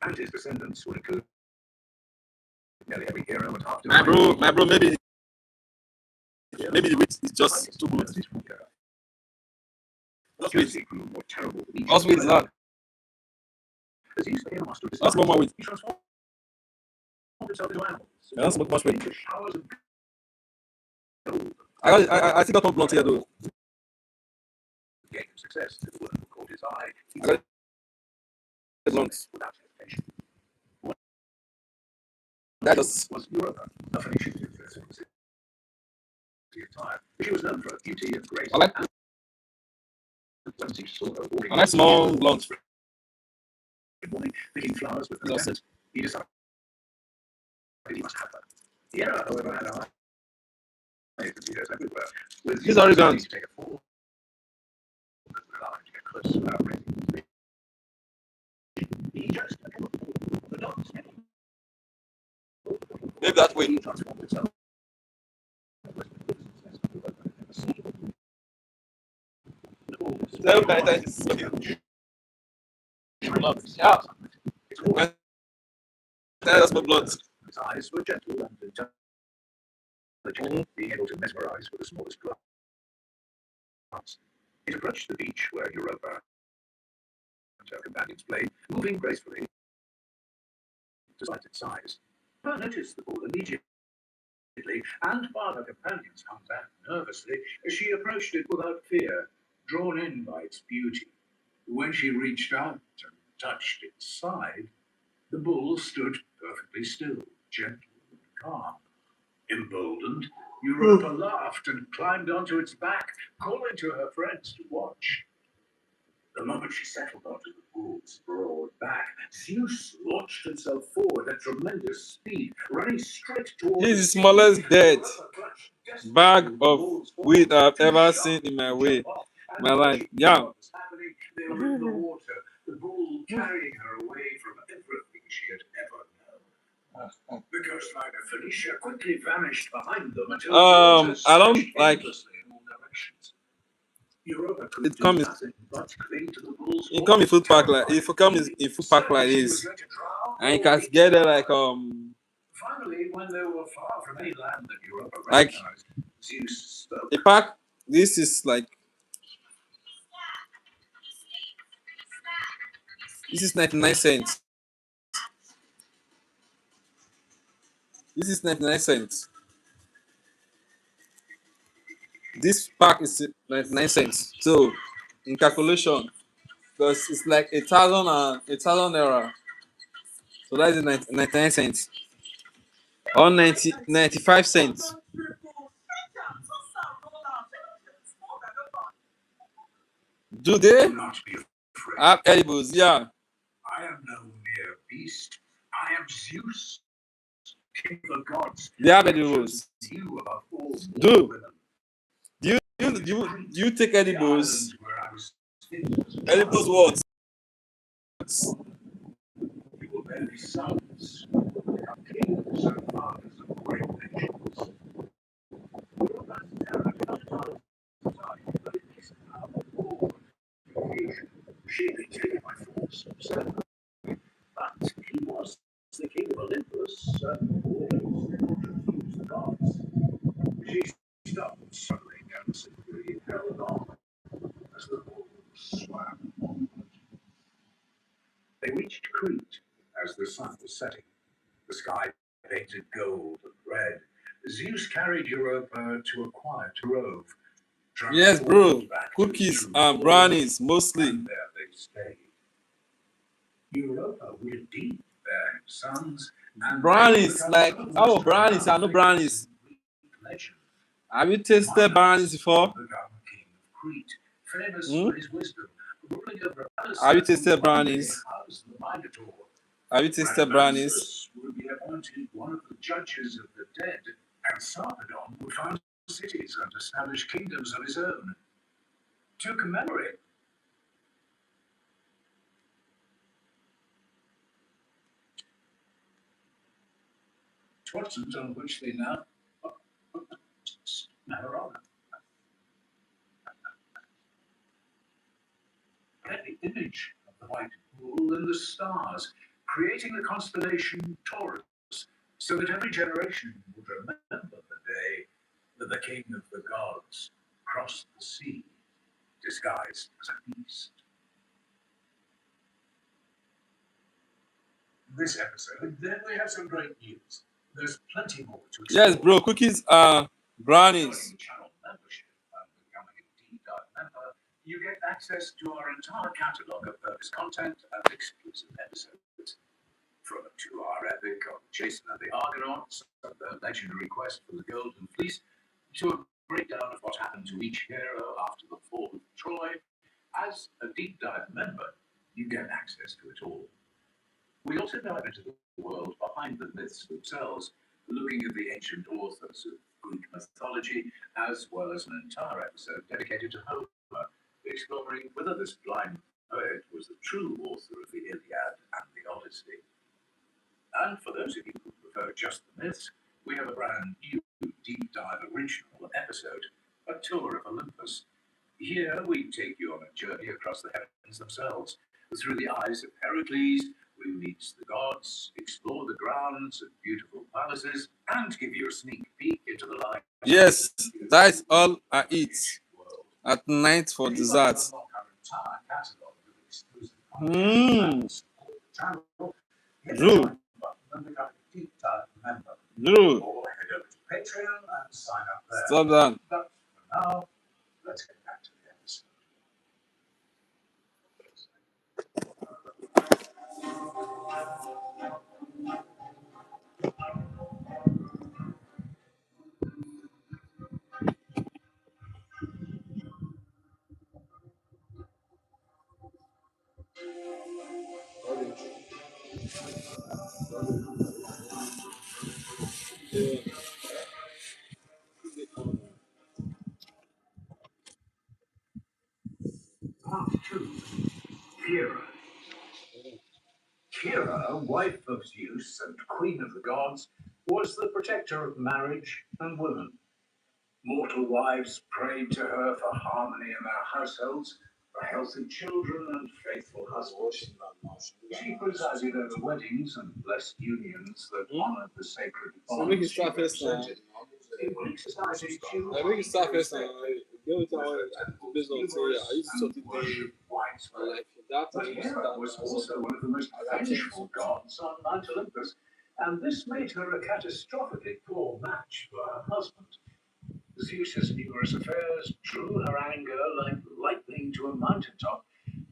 and his descendants would include nearly every hero and after. My bro, maybe the wheat is just too good. Just wait. Just wait, Zach. That's more wheat. That's much wheat. I think I got blunt here though. Success caught his eye. I got blunt. Without hesitation. That was Europa, a Phoenician princess of the city of Tyre. She was known for her beauty and grace. I like When Zeus saw her walking a nice long blunt. morning, picking flowers with her That's hands, he decided he must have her. Hera, however, had a eye for Zeus everywhere. With He's already gone. to take a fall, but allow him to get close without breaking. He just the dogs. Maybe that way. He transformed himself. That is so huge. Yeah. That's my blood. His eyes were gentle and intelligent, being able to mesmerize with the smallest glance. It approached the beach where Europa and her companions played, moving gracefully despite its size. Her noticed the ball immediately, and while her companions hung back nervously, she approached it without fear, drawn in by its beauty. When she reached out and touched its side, the bull stood perfectly still, gentle and calm. Emboldened, Europa laughed and climbed onto its back, calling to her friends to watch. The moment she settled onto the bull's broad back, Zeus launched himself forward at tremendous speed, running straight towards This is the smallest dead bag of wheat I've ever seen in my way. My life. Yeah. They were in the water, the bull carrying her away from everything she had ever known. The coastline of Phoenicia quickly vanished behind them until I don't like endlessly in all directions. Europa could it do comes nothing but cling to the bull's it come in food pack like horn. if it comes in food pack like She this was going to drown and you or can be get it like Finally, when they were far from any land that Europa Like- recognized, Zeus spoke. a pack. This is like 99 cents. This is 99 cents. This pack is 99 cents. So in calculation, because it's like 1,000 naira. So that is 99 cents. Or 95 cents. Do they Do not be afraid. have edibles? Yeah. I am no mere beast. I Zeus, king of the gods, They have had edibles. chosen you above all Dude. women. Do you take edibles? The islands where I was staying, Edibles what? you will bear these sons, become kings and fathers of great nations. She had been taken by force, so, but he was the king of Olympus, and always refused the gods. She stopped struggling and simply held on as the wolves swam onward. They reached Crete as the sun was setting, the sky painted gold and red. Zeus carried Europa to a quiet grove. Yes, bro. transformed back to Cookies true and gold, brownies mostly. and there they stayed. Europa would indeed bear sons and Brownies, become like so oh much brownies, I know brownies. legend. Have you tasted brownies before? Become king of Crete, famous Hmm? for his wisdom, ruling over others. Have you tasted brownies? As the Minotaur. Have you tasted brownies? Admetus would be appointed one of the judges of the dead, and Sarpedon would found cities and establish kingdoms of his own. To commemorate Watson, on which they now matter on. The image of the white bull and the stars, creating the constellation Taurus, so that every generation would remember the day that the king of the gods crossed the sea, disguised as a beast. This episode, then we have some great news. There's plenty more to explore. Yes, bro. Cookies and brownies. Joining channel membership and becoming a D-Dive member, you get access to our entire catalogue of bonus content and exclusive episodes. From a 2-hour epic of Jason and the Argonauts, and the legendary quest for the Golden Fleece, to a breakdown of what happened to each hero after the fall of Troy. As a Deep Dive member, you get access to it all. We also dive into the world behind the myths themselves, looking at the ancient authors of Greek mythology, as well as an entire episode dedicated to Homer, exploring whether this blind poet was the true author of the Iliad and the Odyssey. And for those of you who prefer just the myths, we have a brand new deep dive original episode, A Tour of Olympus. Here we take you on a journey across the heavens themselves, through the eyes of Heracles. We meet the gods, explore the grounds and beautiful palaces, and give you a sneak peek into the life. Yes, that's all I eat at night for dessert. Drew. Drew. Stop that. But for now, let's get back to the episode. Part 2. Hera. Hera, wife of Zeus and queen of the gods, was the protector of marriage and women. Mortal wives prayed to her for harmony in their households, for healthy children and faithful husbands. She presided over weddings and blessed unions that honored the sacred So make bonds it she start first now. represented. In Greek society, she was I make it start first now. respected, Go with with our her based on temples say I used to and sort of worship widespread. like that. But Hera was also one of the most vengeful gods on Mount Olympus, and this made her a catastrophically poor match for her husband. Zeus's numerous affairs drew her anger like lightning to a mountaintop,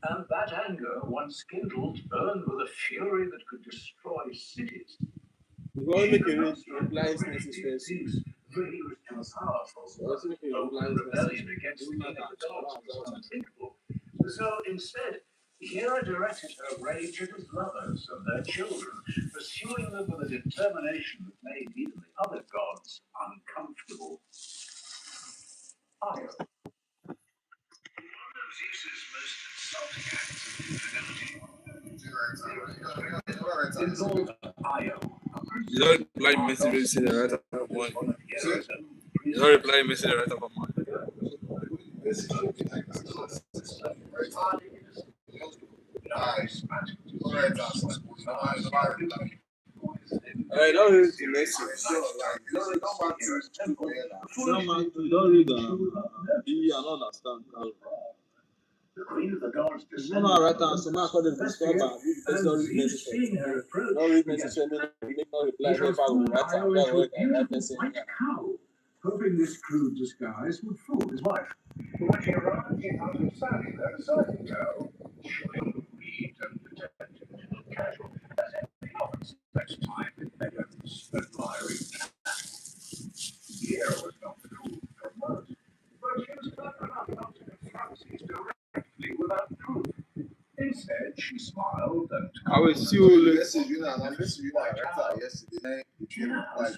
and that anger, once kindled, burned with a fury that could destroy cities. We will make a reply message first. Zeus, for he was too powerful. Let's make a Open reply rebellion message. against the Doesn't king matter. of the gods was unthinkable. So instead, Hera directed her rage at his lovers and their children, pursuing them with a determination that made even the other gods uncomfortable. Io. One of Zeus's most insulting acts of infidelity involved Io. You don't reply message when you say the right of one. You don't reply message the right of one. I don't read the message. You don't read you don't understand. The queen of the gods You know, right now, so much for the discover. Just don't read message. seeing her approach, Don't read message. Make no reply. If I will write Io down, into a I beautiful message. white cow, hoping this crude disguise would fool his wife. But when she arrived, she found him standing there beside the cow, showing neat and protected, casual, as if he often spent time with Megan's admiring cat. Hera was not fooled for months, but she was clever enough not to confront these directly without proof. Instead, she smiled and I will see you later. Message you now. I messaged you now. Right yesterday. Like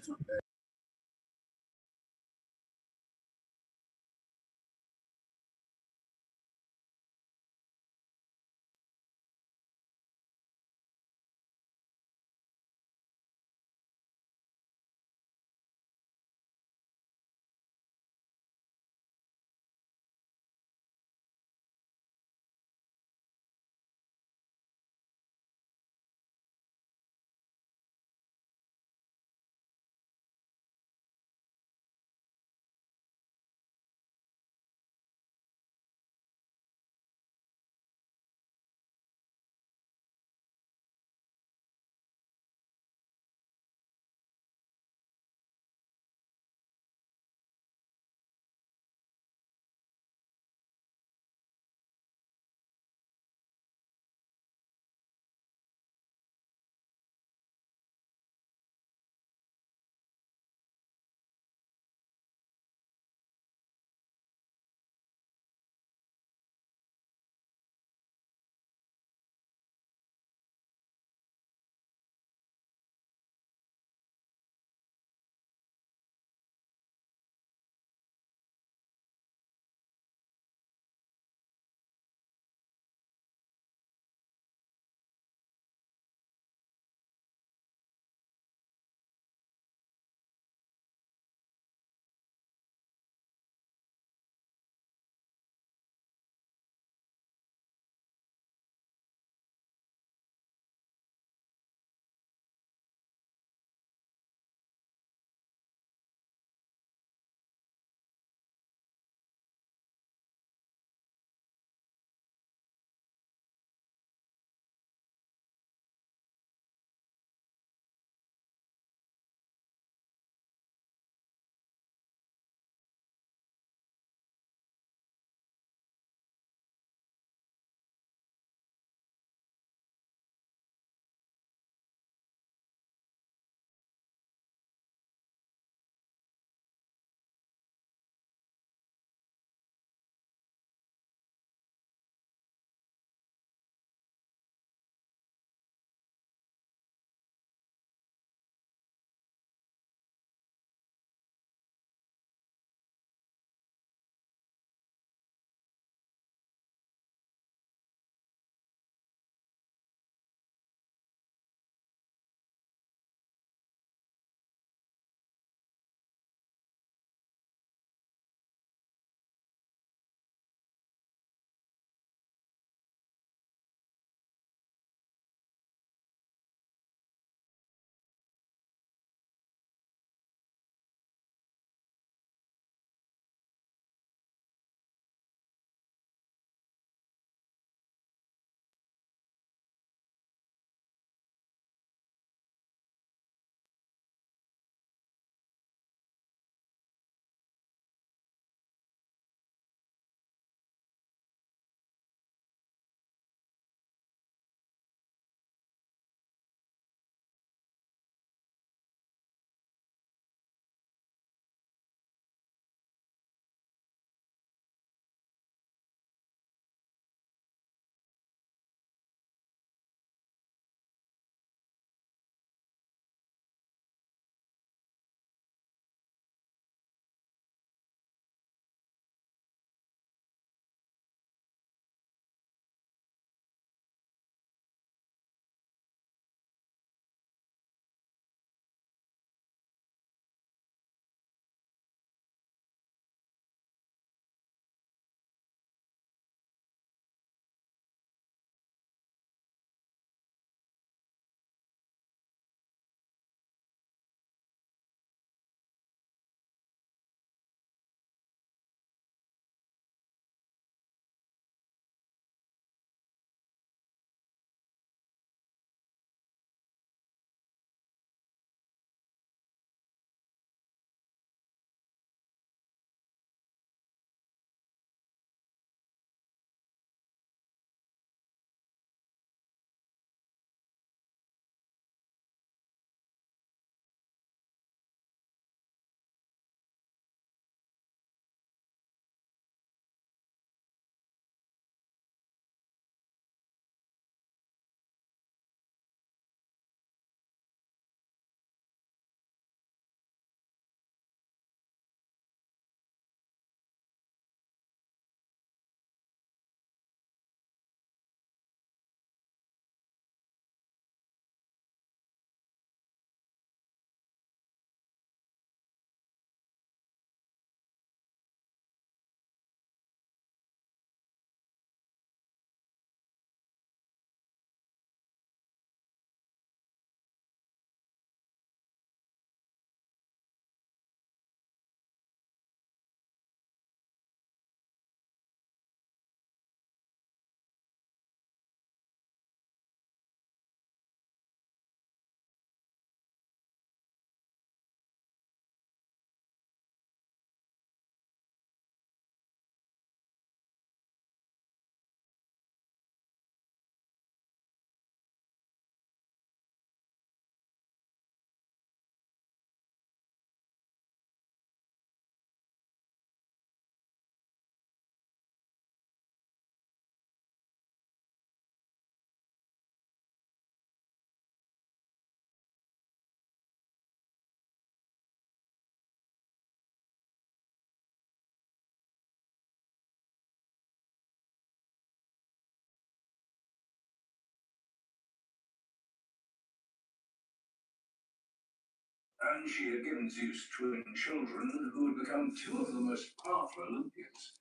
and she had given Zeus twin children who would become two of the most powerful Olympians.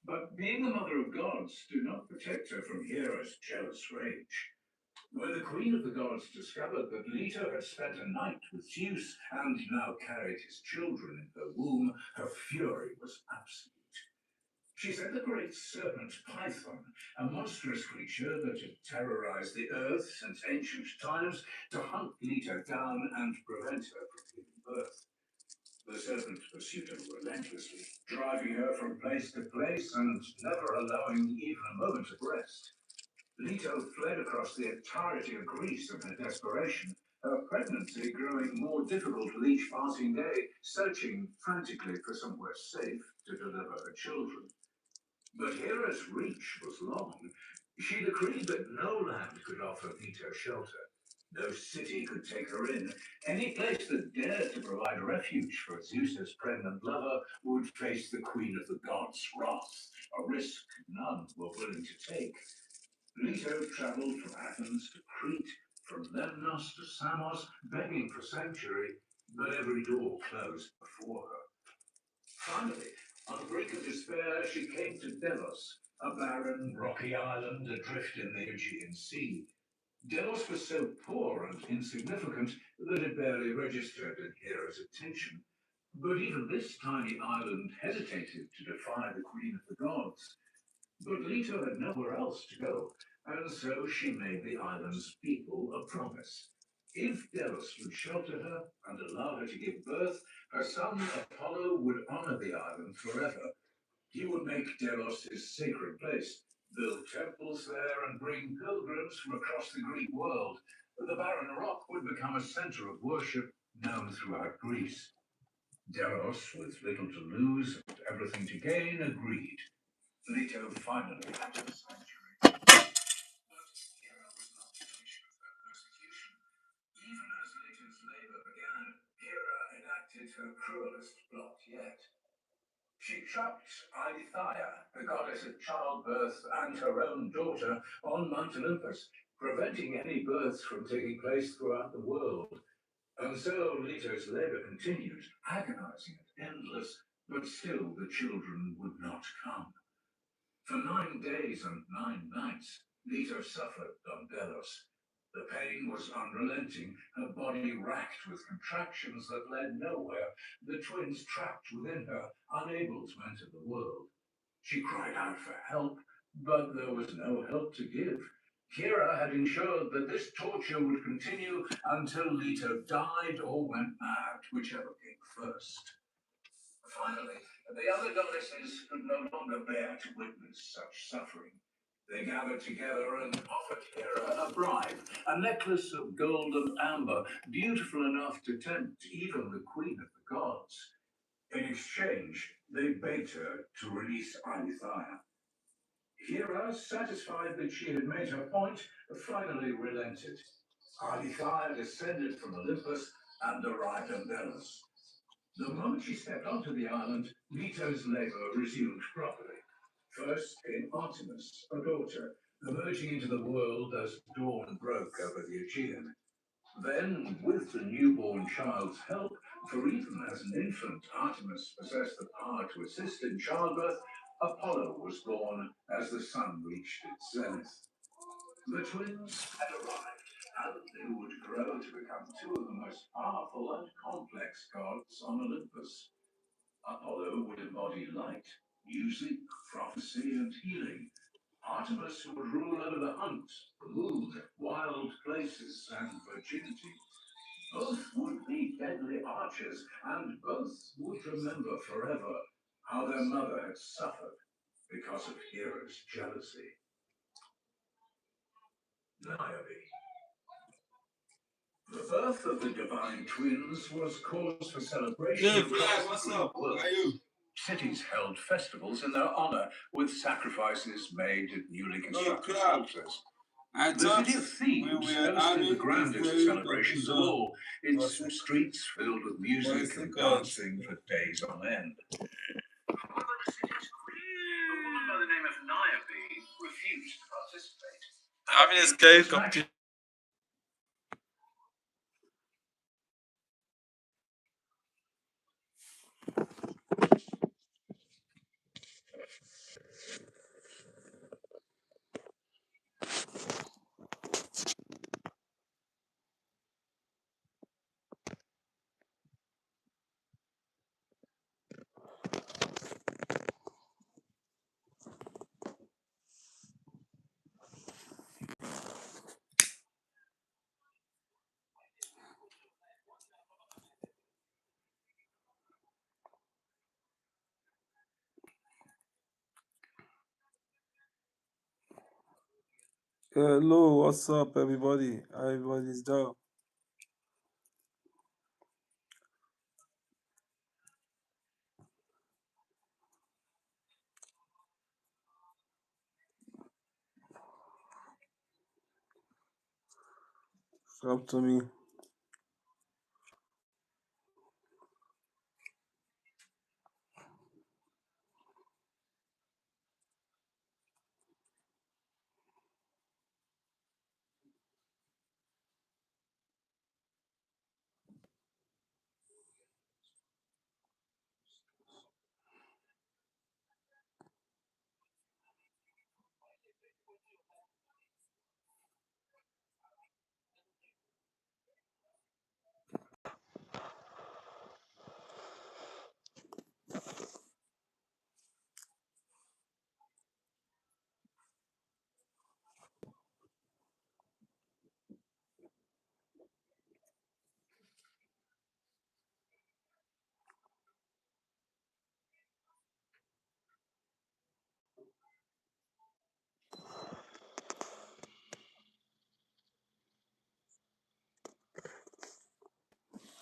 But being the mother of gods did not protect her from Hera's jealous rage. When the queen of the gods discovered that Leto had spent a night with Zeus and now carried his children in her womb, her fury was absolute. She sent the great serpent Python, a monstrous creature that had terrorized the earth since ancient times, to hunt Leto down and prevent her from giving birth. The serpent pursued her relentlessly, driving her from place to place and never allowing even a moment of rest. Leto fled across the entirety of Greece in her desperation, her pregnancy growing more difficult with each passing day, searching frantically for somewhere safe to deliver her children. But Hera's reach was long. She decreed that no land could offer Leto shelter. No city could take her in. Any place that dared to provide refuge for Zeus's pregnant lover would face the queen of the gods' wrath, a risk none were willing to take. Leto traveled from Athens to Crete, from Lemnos to Samos, begging for sanctuary, but every door closed before her. Finally, on the brink of despair, she came to Delos, a barren, rocky island adrift in the Aegean Sea. Delos was so poor and insignificant that it barely registered in Hera's attention. But even this tiny island hesitated to defy the queen of the gods. But Leto had nowhere else to go, and so she made the island's people a promise. If Delos would shelter her and allow her to give birth, her son Apollo would honor the island forever. He would make Delos his sacred place, build temples there, and bring pilgrims from across the Greek world. The barren rock would become a center of worship known throughout Greece. Delos, with little to lose and everything to gain, agreed. Leto finally entered the sanctuary. But Hera was not finished with her persecution. Even as Leto's labor began, Hera enacted her cruelest plot yet. She trapped Eilithyia, the goddess of childbirth, and her own daughter on Mount Olympus, preventing any births from taking place throughout the world. And so Leto's labor continued, agonizing and endless, but still the children would not come. For 9 days and 9 nights, Leto suffered on Delos. The pain was unrelenting, her body racked with contractions that led nowhere, the twins trapped within her, unable to enter the world. She cried out for help, but there was no help to give. Hera had ensured that this torture would continue until Leto died or went mad, whichever came first. Finally, the other goddesses could no longer bear to witness such suffering. They gathered together and offered Hera a bribe, a necklace of gold and amber, beautiful enough to tempt even the queen of the gods. In exchange, they begged her to release Eilithyia. Hera, satisfied that she had made her point, finally relented. Eilithyia descended from Olympus and arrived on Delos. The moment she stepped onto the island, Leto's labor resumed properly. First came Artemis, a daughter, emerging into the world as dawn broke over the Aegean. Then, with the newborn child's help, for even as an infant, Artemis possessed the power to assist in childbirth, Apollo was born as the sun reached its zenith. The twins had arrived, and they would grow to become two of the most powerful and complex gods on Olympus. Apollo would embody light, music, prophecy, and healing. Artemis would rule over the hunt, the moon, wild places, and virginity. Both would be deadly archers, and both would remember forever how their mother had suffered because of Hera's jealousy. Niobe. The birth of the divine twins was cause for celebration. Yeah, across Flag, the what's Greek up? world. How are you? Cities held festivals in their honor, with sacrifices made at newly constructed Club. altars. I The thought city of Thebes we were hosted having the grandest this celebrations of all, its What's streets filled with music and dancing for days on end. However, the city's queen, a woman by the name of Niobe, refused to participate. having a scary competition. Hello, what's up, everybody? How everybody's doing? Up to me.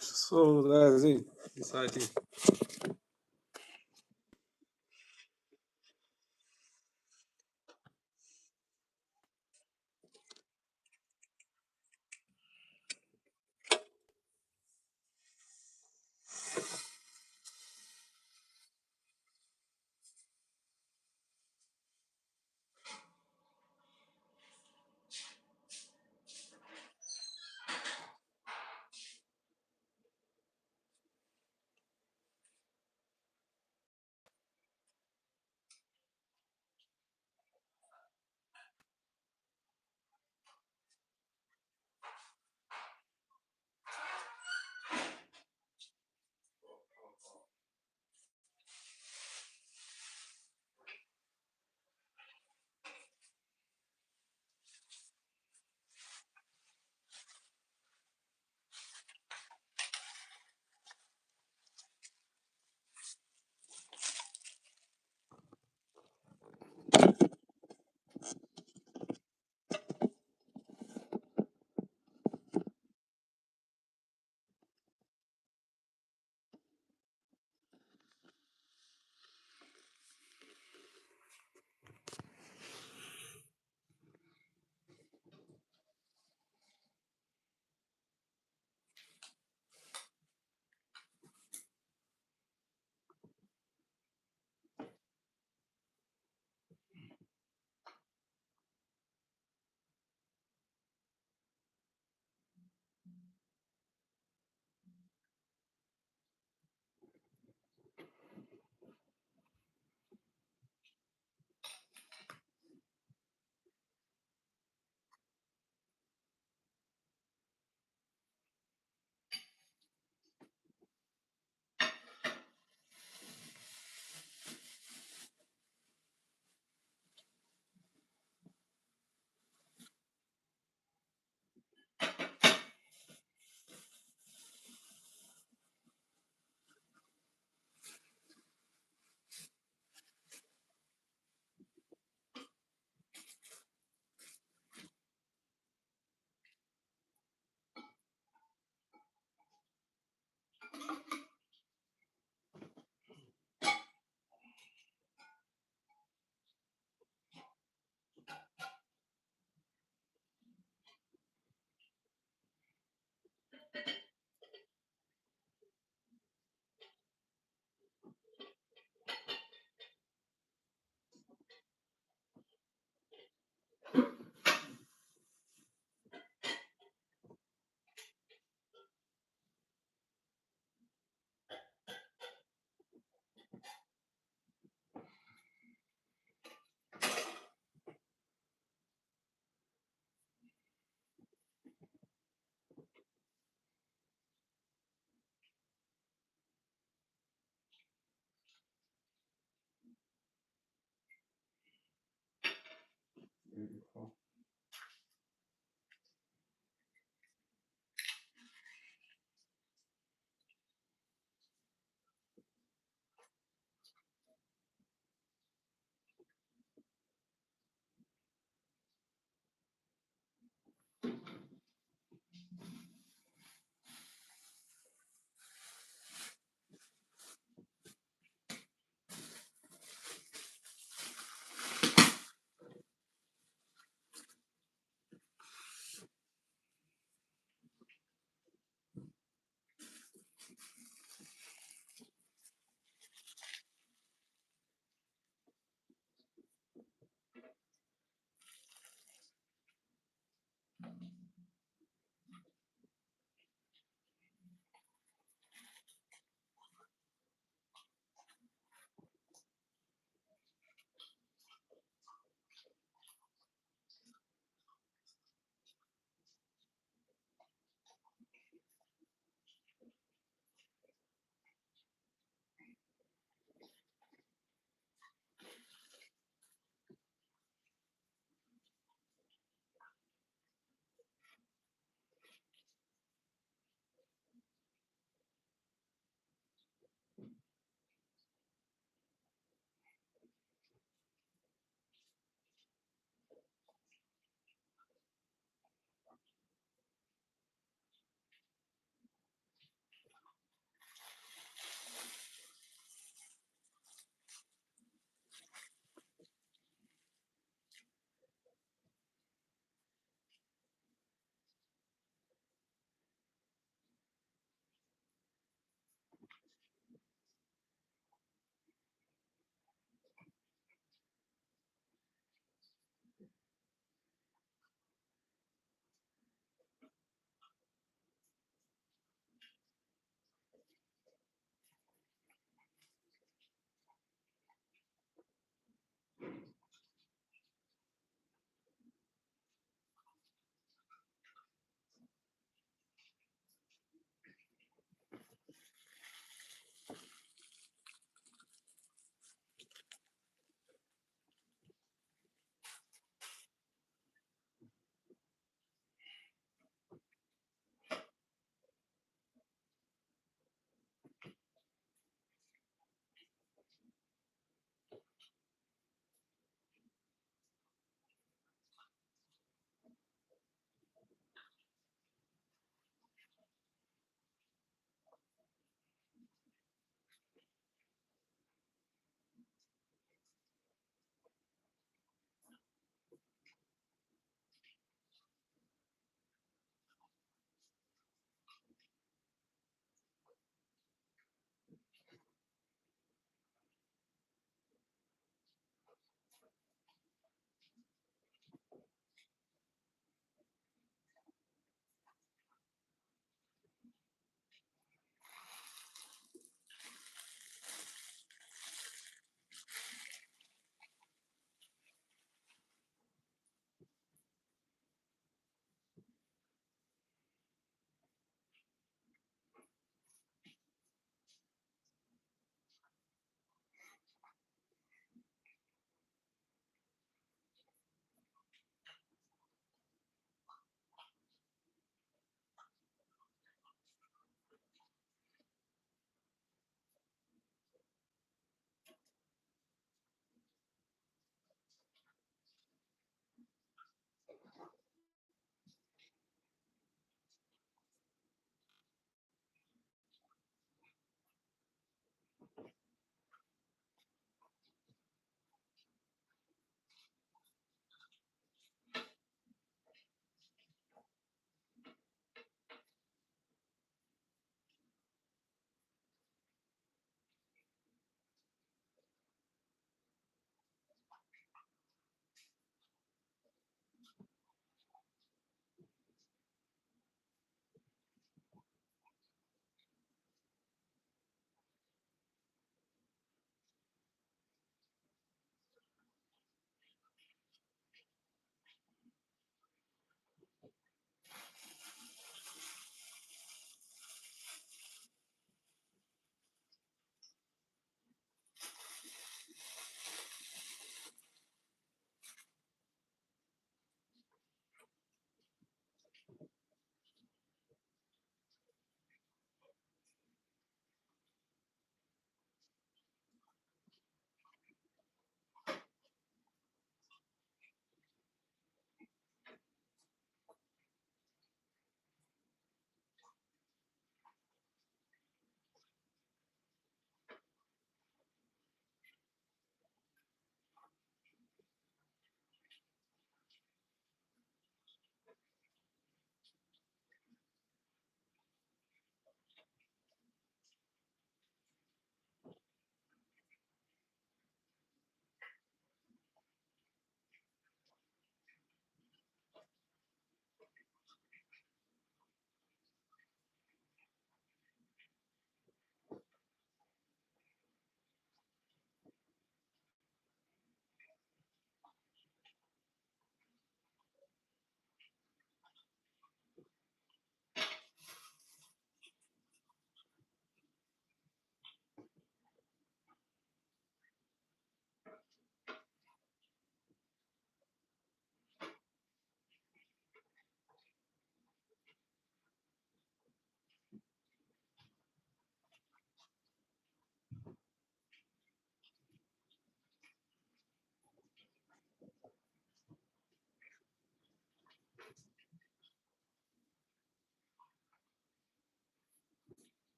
So that's it. Exciting.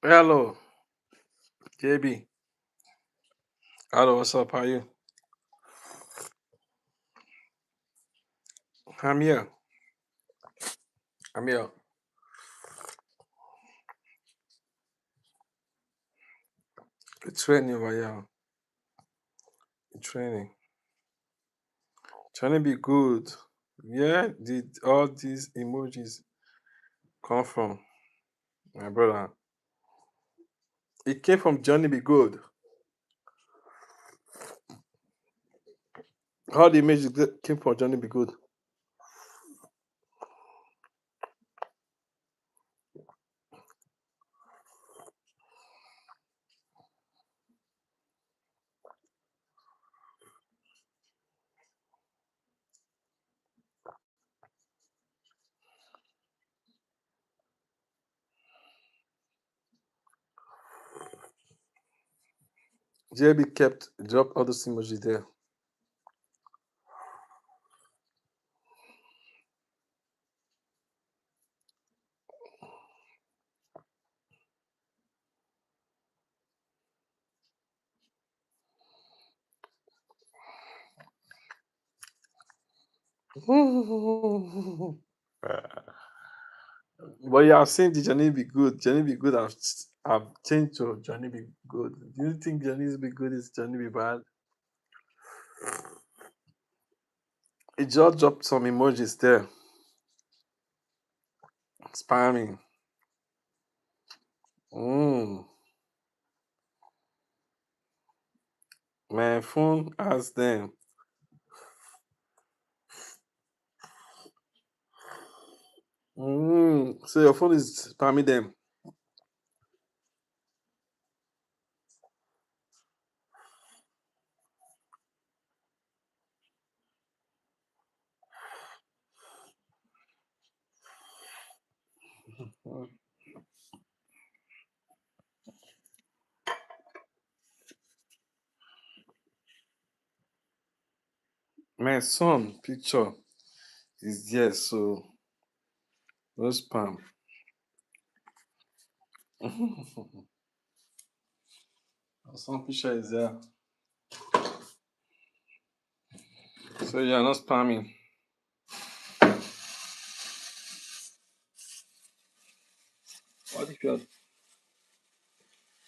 Hello, JB. Hello, what's up? How are you? I'm here. I'm here. It's raining over here. It's raining. Trying to be good. Yeah, did all these emojis come from my brother? It came from Johnny Be Good. All the emojis came from Johnny Be Good. JB kept drop all those emoji there. But yeah, I've seen the Johnny Be Good. Johnny Be Good. I've changed to Johnny Be Good. Do you think Johnny Be Good is Johnny Be Bad? It just dropped some emojis there. Spamming. My phone has them. So your phone is spamming them. My son picture is there, so no spam. My son picture is there. So you're not spamming. What if you're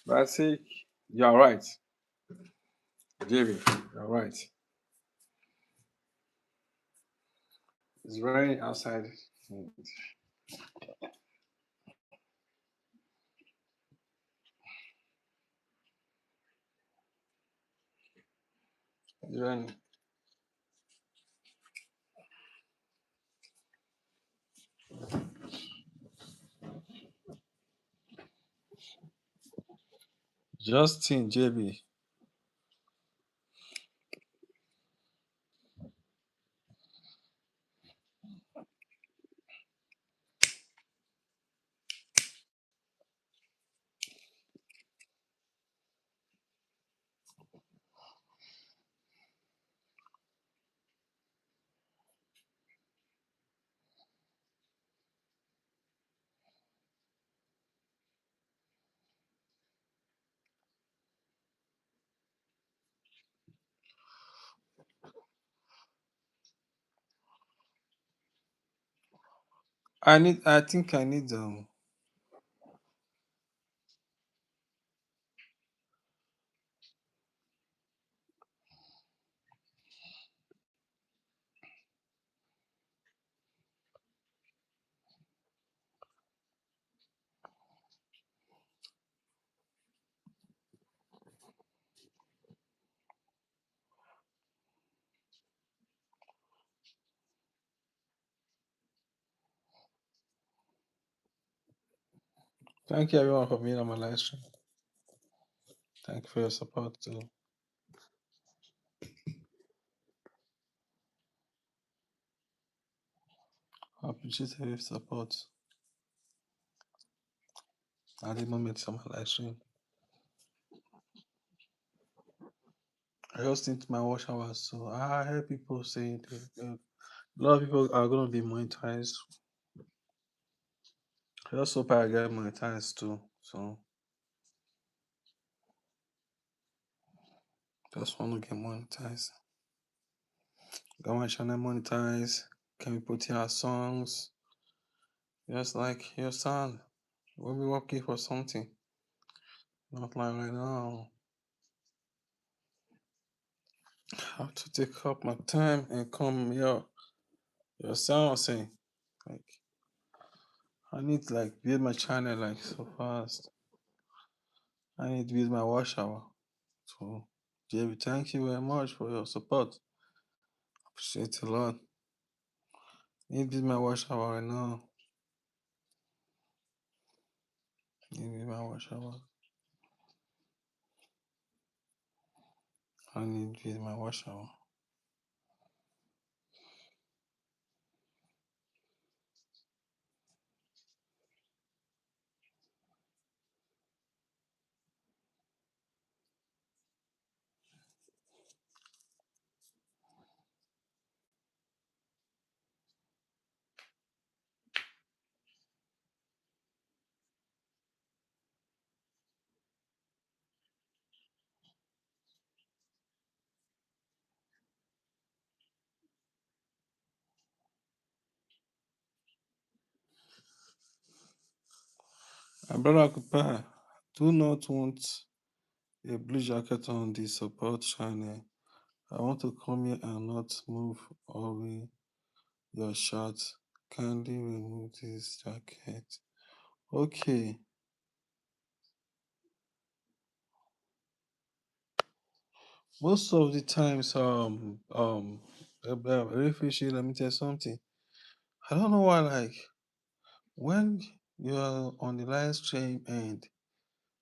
basic? You're right. JB, you're right. It's raining outside. It's raining. Justin JB. I think I need thank you everyone for being on my live stream. Thank you for your support too. I appreciate your support at the moment on my live stream. I just need my watch hours, so I heard people saying a lot of people are gonna be monetized. I just hope I get monetized too. So just want to get monetized. Got my channel monetized. Can we put here songs? Just like your son. We'll be working for something. Not like right now. I have to take up my time and come here. Your son was saying, like, I need to like build my channel like so fast. I need to build my watch hour. So JB, thank you very much for your support. Appreciate it a lot. Need to build my watch hour right now. Need to build my watch hour. I need to build my watch hour. My brother Kupa, do not want a blue jacket on the support channel. I want to come here and not move away your shirt. Kindly remove this jacket. Okay. Most of the times, very fishy, let me tell you something. I don't know why, like, when you're on the live stream and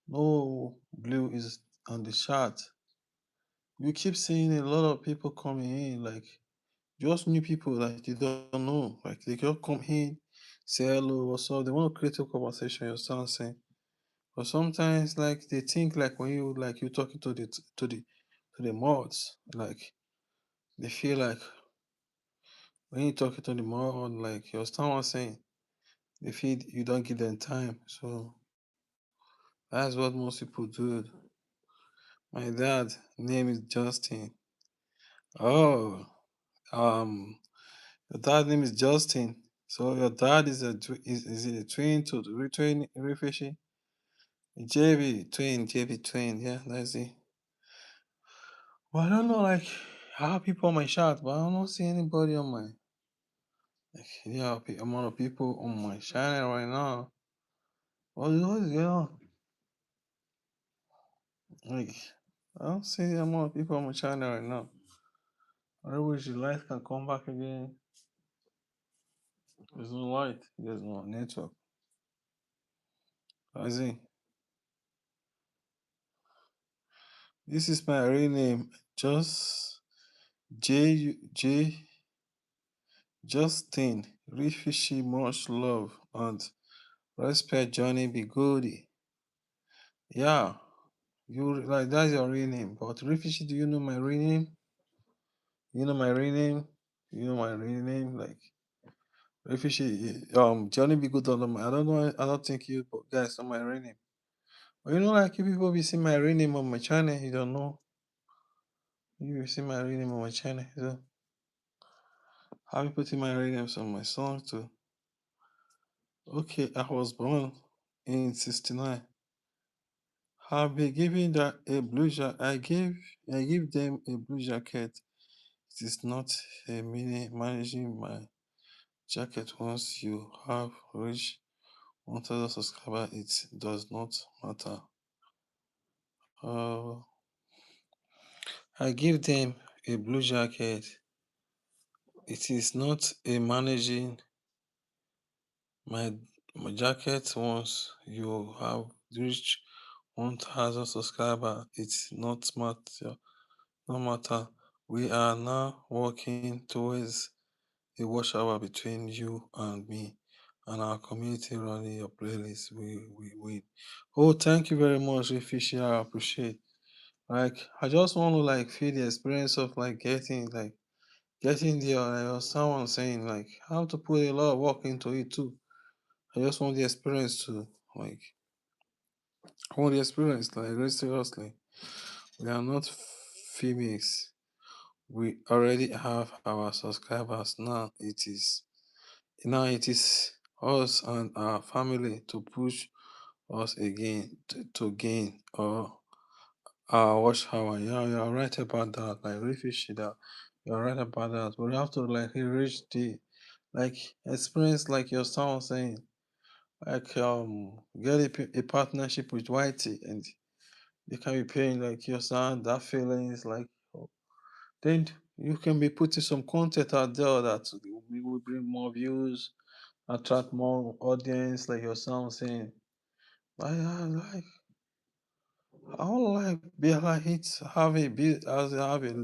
no blue is on the chat, you keep seeing a lot of people coming in, like, just new people, like, you don't know. Like, they just come in, say hello, what's up. They want to create a conversation, you're saying. But sometimes, like, they think, like, when you, like, you talking to the mods, like, they feel like when you talking to the mod, like, your someone saying, they feel you don't give them time. So that's what most people do. My dad name is Justin. Oh, um, your dad name is Justin. So your dad is is it a twin to the twin refugee? JB twin. Yeah, that's it. Well, I don't know, like, I have people on my chat, but I don't see anybody on my, like, yeah, amount of people on my channel right now. What is going on? Like, I don't see the amount of people on my channel right now. I wish the light can come back again. There's no light. There's no network. I see. This is my real name. Just J Justin. Refugee, much love and respect, Johnny Bigodi. Yeah, you like that's your real name. But refugee, do you know my real name? You know my real name? You know my real name? Like, refugee, Johnny Bigodi. I don't know. I don't think you guys know my real name. But you know, like, if people be see my real name on my channel, you don't know. You see my real name on my channel. So I'll be putting my real names on my song too. Okay, I was born in '69. I'll be giving that a blue jacket. I give them a blue jacket. It is not a mini managing my jacket. Once you have reached 1,000 subscribers, it does not matter. Uh, I give them a blue jacket. It is not a managing my jacket. Once you have reached 1,000 subscribers, it's not matter. No matter. We are now working towards a watch hour between you and me and our community running your playlist. We win. Oh, thank you very much, Fishy. I appreciate. Like, I just want to, like, feel the experience of, like, getting there. Like, or someone saying, like, how to put a lot of work into it too. I just want the experience to, like, I want the experience, like, very seriously. We are not females. We already have our subscribers. Now it is us and our family to push us again to gain or our watch hour. Yeah, you're right about that. Like, refugee that you're right about that. We have to, like, reach the, like, experience, like your son was saying, like, get a partnership with Whitey, and you can be paying, like, your son that feelings, like, then you can be putting some content out there that we will bring more views, attract more audience, like your son was saying. I would like be like it, have a bit as have a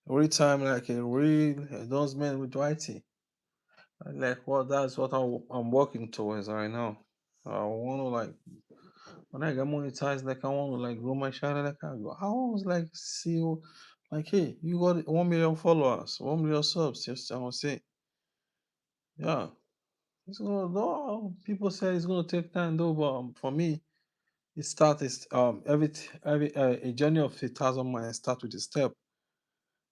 real time, like a real endorsement with Whitey. Like, what that's what I'm working towards right now. I want to, like, when I get monetized, like, I want to, like, grow my channel. Like, I want to, like, see you, like, hey, you got 1 million followers, 1 million subs. Just I want to say, yeah, it's gonna. Though people say it's gonna take time, though, but for me, it starts every a journey of 1,000 miles start with a step.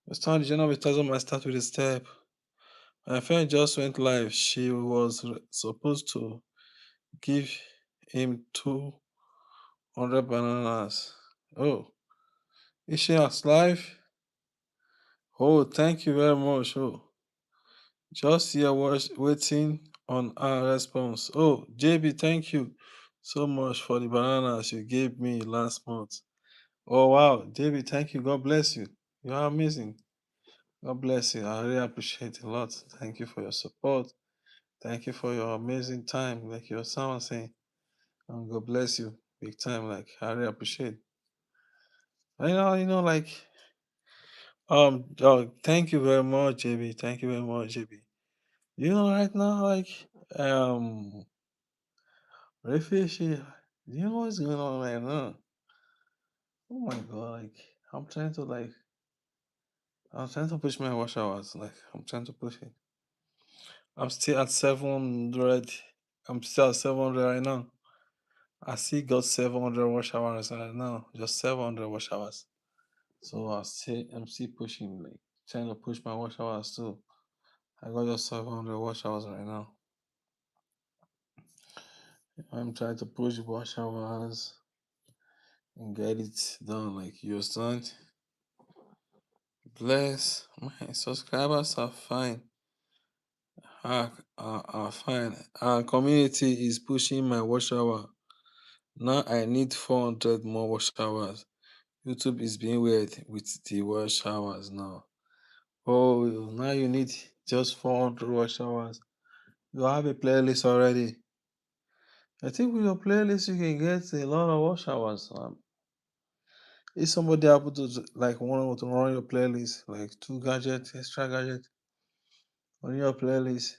The journey of 1,000 miles start with a step. My friend just went live. She was supposed to give him 200 bananas. Oh, is she as live? Oh, thank you very much. Oh, just here waiting on our response. Oh, JB, thank you so much for the bananas you gave me last month. Oh, wow. JB, thank you. God bless you. You are amazing. God bless you. I really appreciate it a lot. Thank you for your support. Thank you for your amazing time. Like your son was saying, God bless you big time. Like I really appreciate. Like thank you very much, JB. Thank you very much, JB. Right now, like refugee. What's going on right now? Oh my god, like I'm trying to push my wash hours. Like I'm trying to push it. I'm still at 700. I'm still at 700 right now. I still got 700 wash hours right now. Just 700 wash hours. So I'm still pushing, like trying to push my wash hours too. I got just 700 wash hours right now. I'm trying to push wash hours and get it done. Like you understand? Bless my subscribers are fine. Are fine. Our community is pushing my wash hour. Now I need 400 more wash hours. YouTube is being weird with the wash hours now. Oh, now you need just 400 wash hours. You have a playlist already. I think with your playlist you can get a lot of wash hours. If somebody happen to like want to run your playlist, like extra gadgets on your playlist,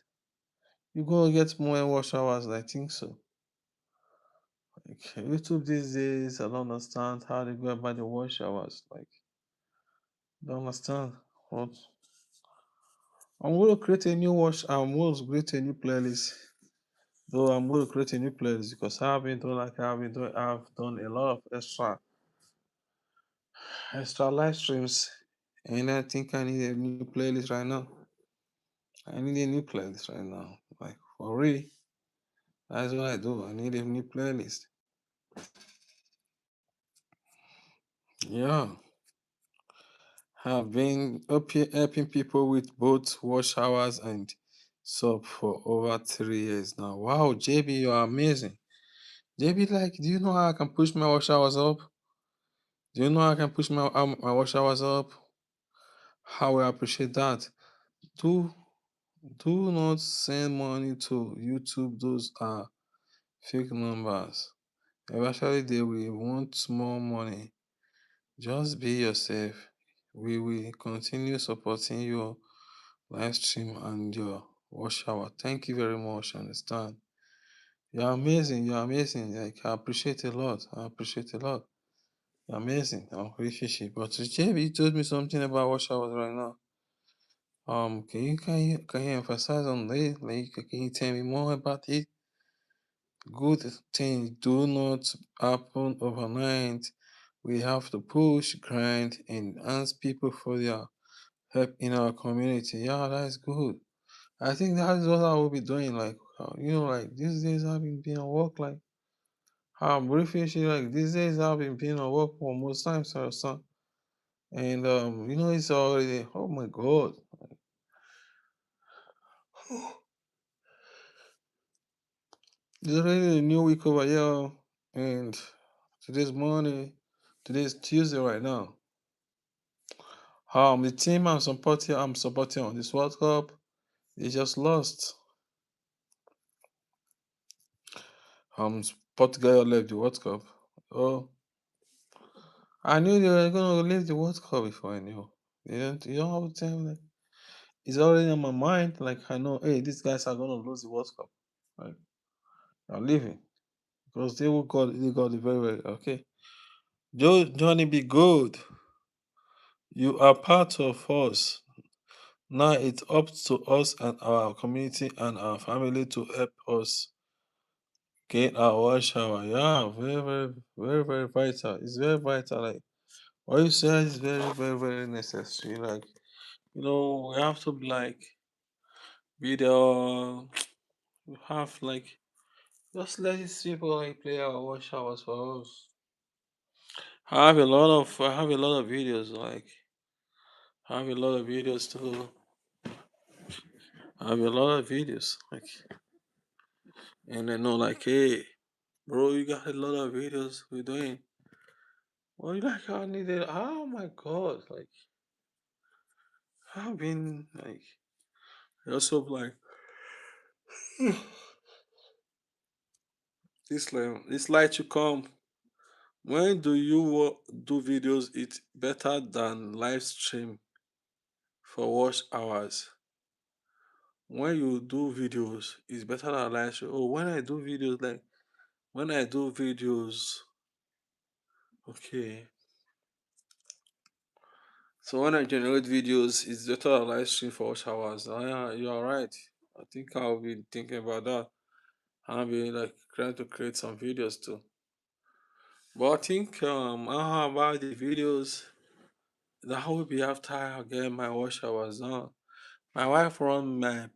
you go get more wash hours. I think so. Like YouTube these days, I don't understand how they go about the wash hours. Like, don't understand what. I'm going to create a new I'm going to create a new playlist. Though I'm going to create a new playlist because I've done a lot of extra live streams, and I think I need a new playlist right now. I need a new playlist right now, like for real. That's what I do. I need a new playlist. Yeah, have been helping people with both wash hours and sub for over 3 years now. Wow, JB, you are amazing. JB, like, do you know how I can push my wash hours up? Do you know how I can push my wash hours up? How I appreciate that. Do do not send money to YouTube. Those are fake numbers. Eventually, they will want more money. Just be yourself. We will continue supporting your live stream and your watch hour. Thank you very much. Understand? You're amazing. You're amazing. Like I appreciate a lot. I appreciate a lot. You're amazing. I'm really fishy. But JB, you told me something about watch hours right now. Can you emphasize on it? Like, can you tell me more about it? Good things do not happen overnight. We have to push, grind, and ask people for their help in our community. Yeah, that's good. I think that is what I will be doing. Like, like these days I've been being at work. Like, I'm briefly like these days I've been being at work for most times, son. And it's already. Oh my God. It's already a new week over here, and today's Monday. Today's Tuesday right now. The team I'm supporting on this World Cup, they just lost. Portugal left the World Cup. Oh, I knew they were gonna leave the World Cup before I knew. You don't have to tell me. It's already in my mind. Like I know, hey, these guys are gonna lose the World Cup. Like they're leaving because they got it very well. Okay, Johnny, be good. You are part of us. Now it's up to us and our community and our family to help us get our wash shower. Yeah, very, very, very, very vital. It's very vital. Like what you said is very, very, very necessary. Like, we have to be like be the we have like Just let these people like play our watch hours for us. I have a lot of videos like I have a lot of videos too. I have a lot of videos like and I know like hey bro you got a lot of videos we're doing. Well you like I needed oh my god like I've been like also like this light to come. When do you do videos? It's better than live stream for watch hours. When you do videos, it's better than live stream. Oh, when I do videos, like when I do videos, okay. So when I generate videos, it's better than live stream for watch hours. Ah, yeah, you are right. I think I'll be thinking about that. I'll be like trying to create some videos too. But I think about the videos that will be after I get my watch hours done. My wife run my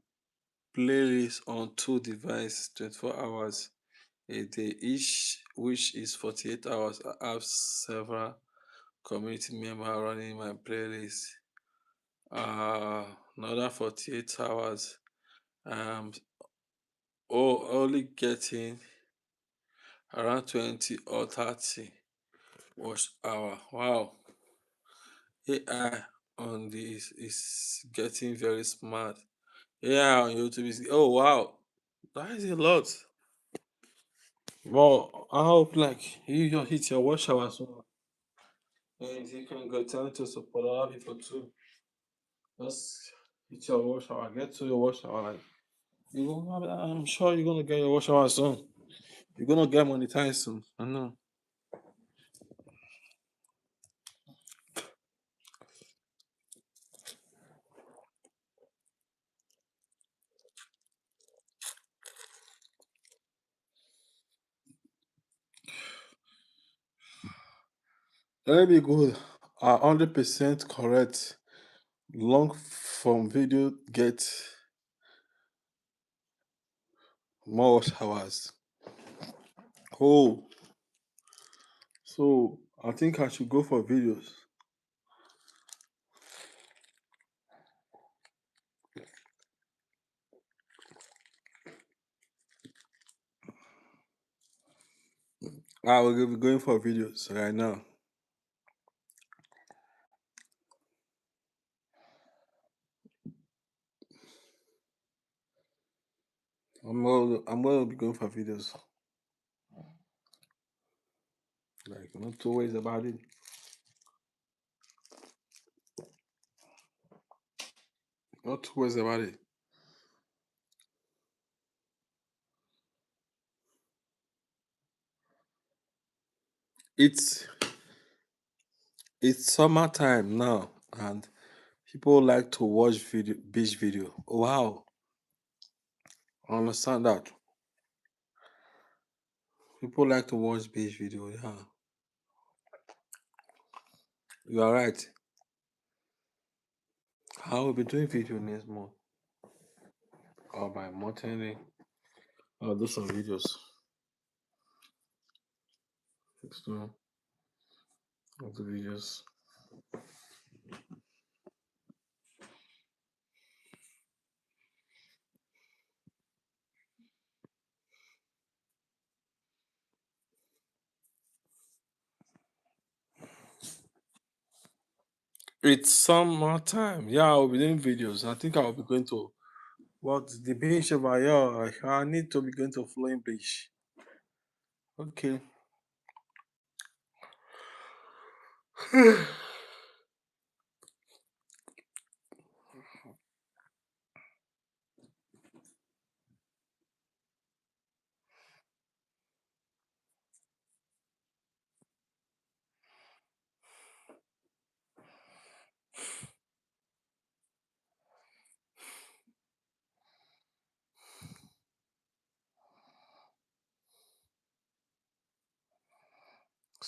playlist on two devices 24 hours a day each, which is 48 hours. I have several community members running my playlist. Uh, Another 48 hours. Um, only getting around 20 or 30 watch hour. Wow, AI on this is getting very smart. AI on YouTube is oh wow, that is a lot. Well, I hope like you just hit your watch hour soon. And you can go tell to support other people too. Just hit your watch hour, get to your watch hour. Like I'm sure you're gonna get your watch hour soon. You're gonna get monetized soon. I know. Let me good. 100% correct. Long form video get more watch hours. Oh, so I think I should go for videos. I will be going for videos right now. I'm gonna be going for videos. Like not two ways about it. Not two ways about it. It's it's summertime now, and people like to watch beach video. Wow, I understand that. People like to watch beach video. Yeah, you are right. I will be doing video next month or by month ending. I'll do some videos. So I'll do videos. It's summertime. Yeah, I'll be doing videos. I think I'll be going to what the beach over here. Like, I need to be going to Flowing Beach. Okay.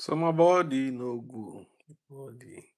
Summer body no good. Body.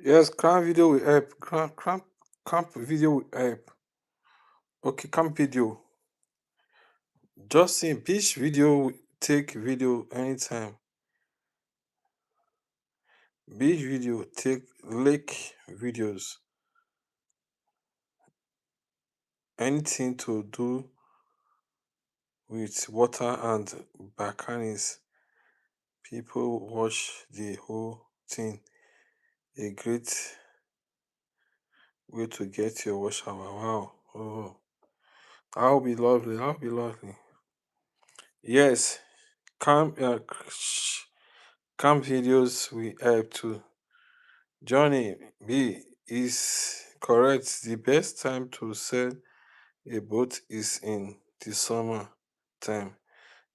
Yes, cram video will help. Cramp video will help. Okay, cramp video. Just see beach video take video anytime. Beach video take lake videos. Anything to do with water and bacanis. People watch the whole thing. A great way to get your wash hour. Wow. Oh, that'll be lovely. That'll be lovely. Yes, camp videos will help too. Johnny B is correct. The best time to sell a boat is in the summer time.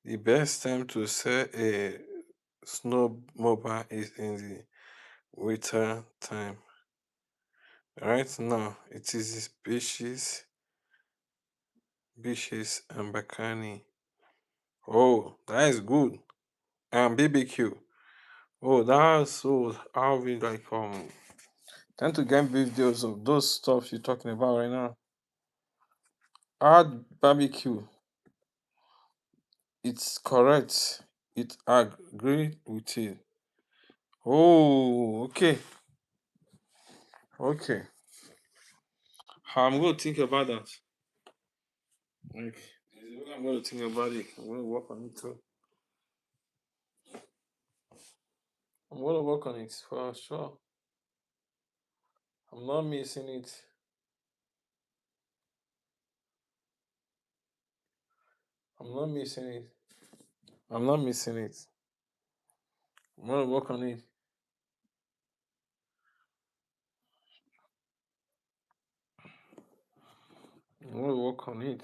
The best time to sell a snowmobile is in the winter time. Right now, it is beaches and bikini. Oh, that is good. And BBQ. Oh, that's so. I'll be like trying to get videos of those stuff you're talking about right now. Add barbecue. It's correct. It agree with it. Oh, okay. Okay. I'm gonna think about that. Like, I'm gonna think about it. I'm gonna work on it too. I'm gonna work on it for sure. I'm not missing it. I'm not missing it. I'm not missing it. I'm gonna work on it. I'm gonna work on it.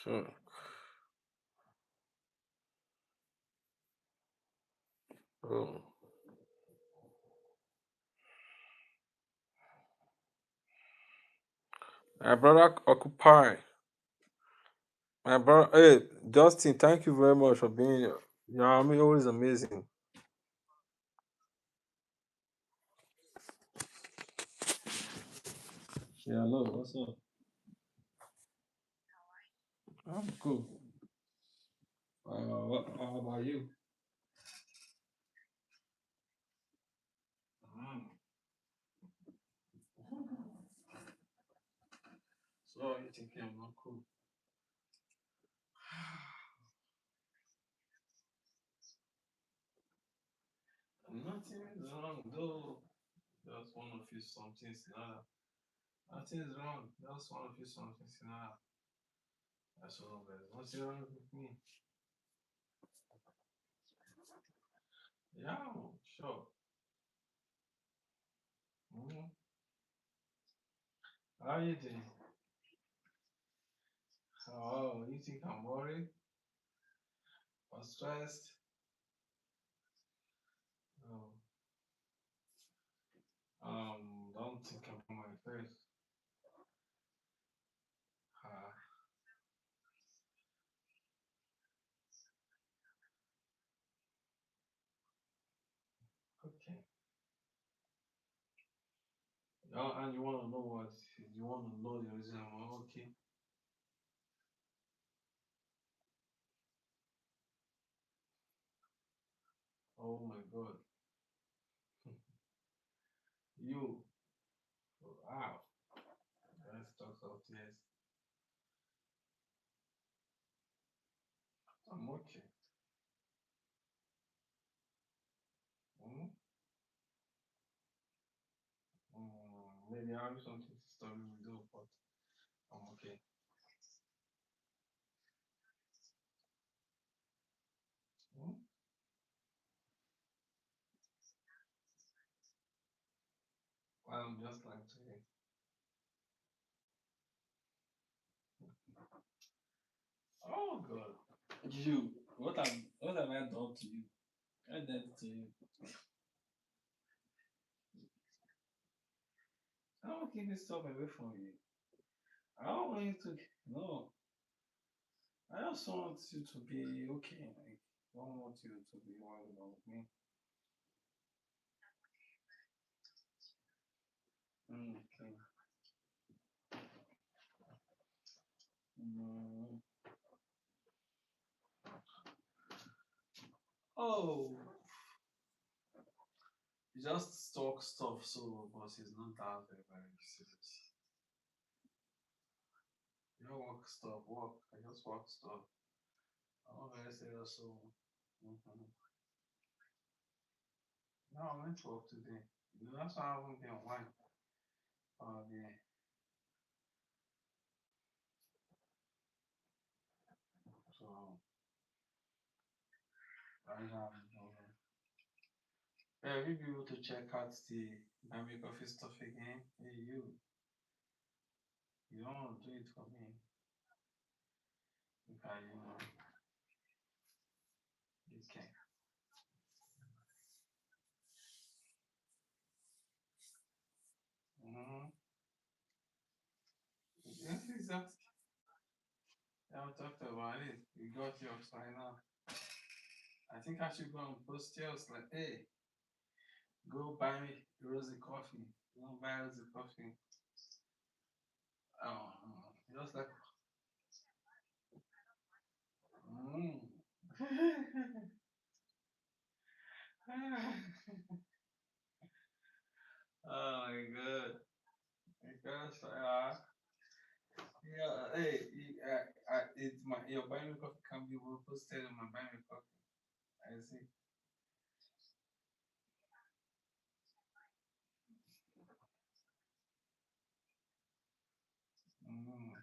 Sure. Oh. My brother occupy. My brother, hey Justin, thank you very much for being here. Yeah, I mean, always amazing. Yeah, hello, what's up? I'm cool. How about you? Mm. So you think I'm not cool? Nothing is wrong, though. Just one of you something similar. Nothing is wrong. Just one of you something similar. That's all. There's nothing wrong with me. Yeah, sure. Mm. How you doing? Oh, you think I'm worried or stressed? Oh, don't think about my face. Ah, okay. And you want to know what? You want to know the reason I'm okay? Oh my God. You. Wow. Let's talk about this. I'm okay. Mm? Maybe I have something to start with, though, but I'm okay. Mm? I'm just like today. Oh God. You. What have I done to you? I did it to you. I don't keep this stuff away from you. I don't want you to. No. I just want you to be okay. Like, Don't want you to be worried about me. Okay. Mm. Oh, he just talk stuff, so but he's not that very serious. You don't work stuff, work. I just work stuff. I'm not very serious, so. Mhm. No, I went to work today. You know, that's why I haven't been online. Yeah. So I have. Yeah, we be able to check out the Dynamic Office stuff again. Hey, you don't want to do it for me. Okay, you can. Mm-hmm. Yes, exactly. Yeah, we talked about it. You got yours right now. I think I should go and post yours like, hey, go buy me Rosy coffee. Go buy Rosy coffee. Just like, mm. Oh my god. Because, yeah, hey, it's my your buy me coffee can be posted on my buy me coffee. I see. Mm.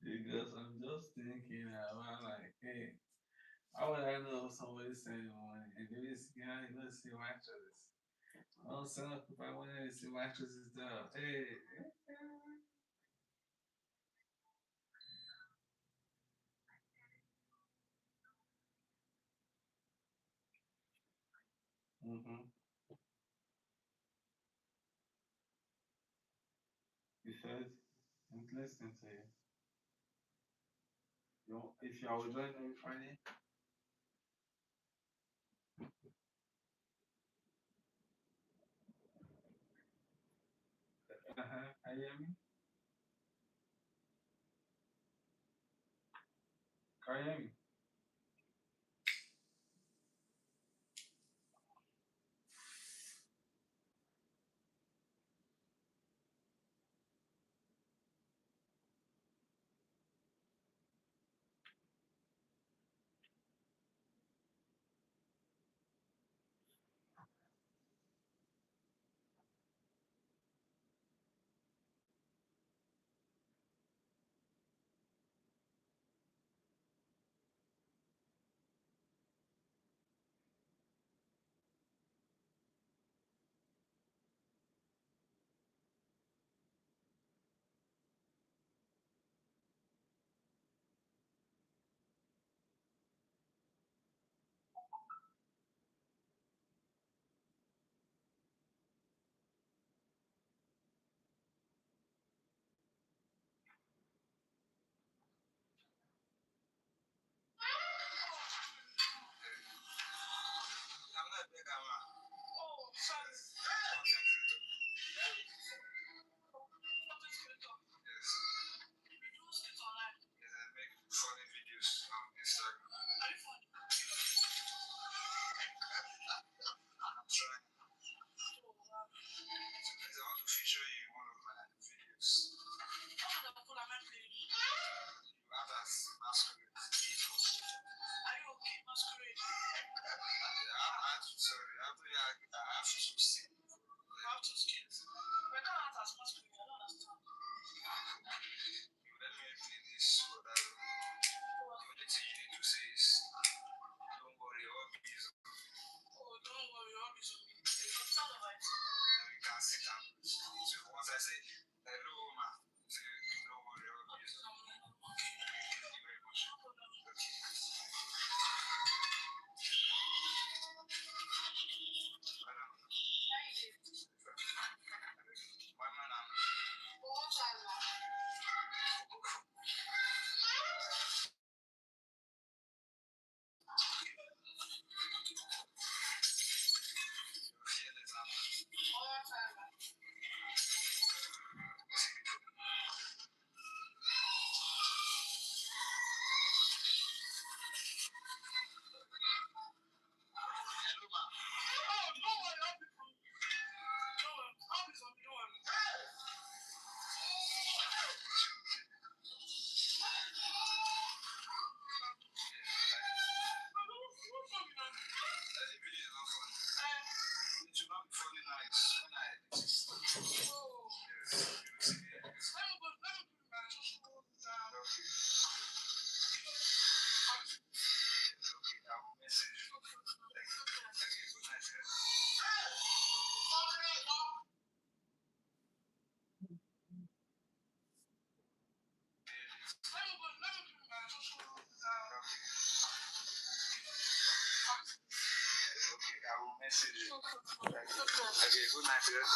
Because I'm just thinking about like, hey, how would I know if somebody's sending money? And there is, you know, see mattresses. I don't send up if I want to see mattresses there. Hey. Mm-hmm. He says, I'm listening to you. If you are joining every Friday, I hear me? Can you hear me? Okay, good night, girl.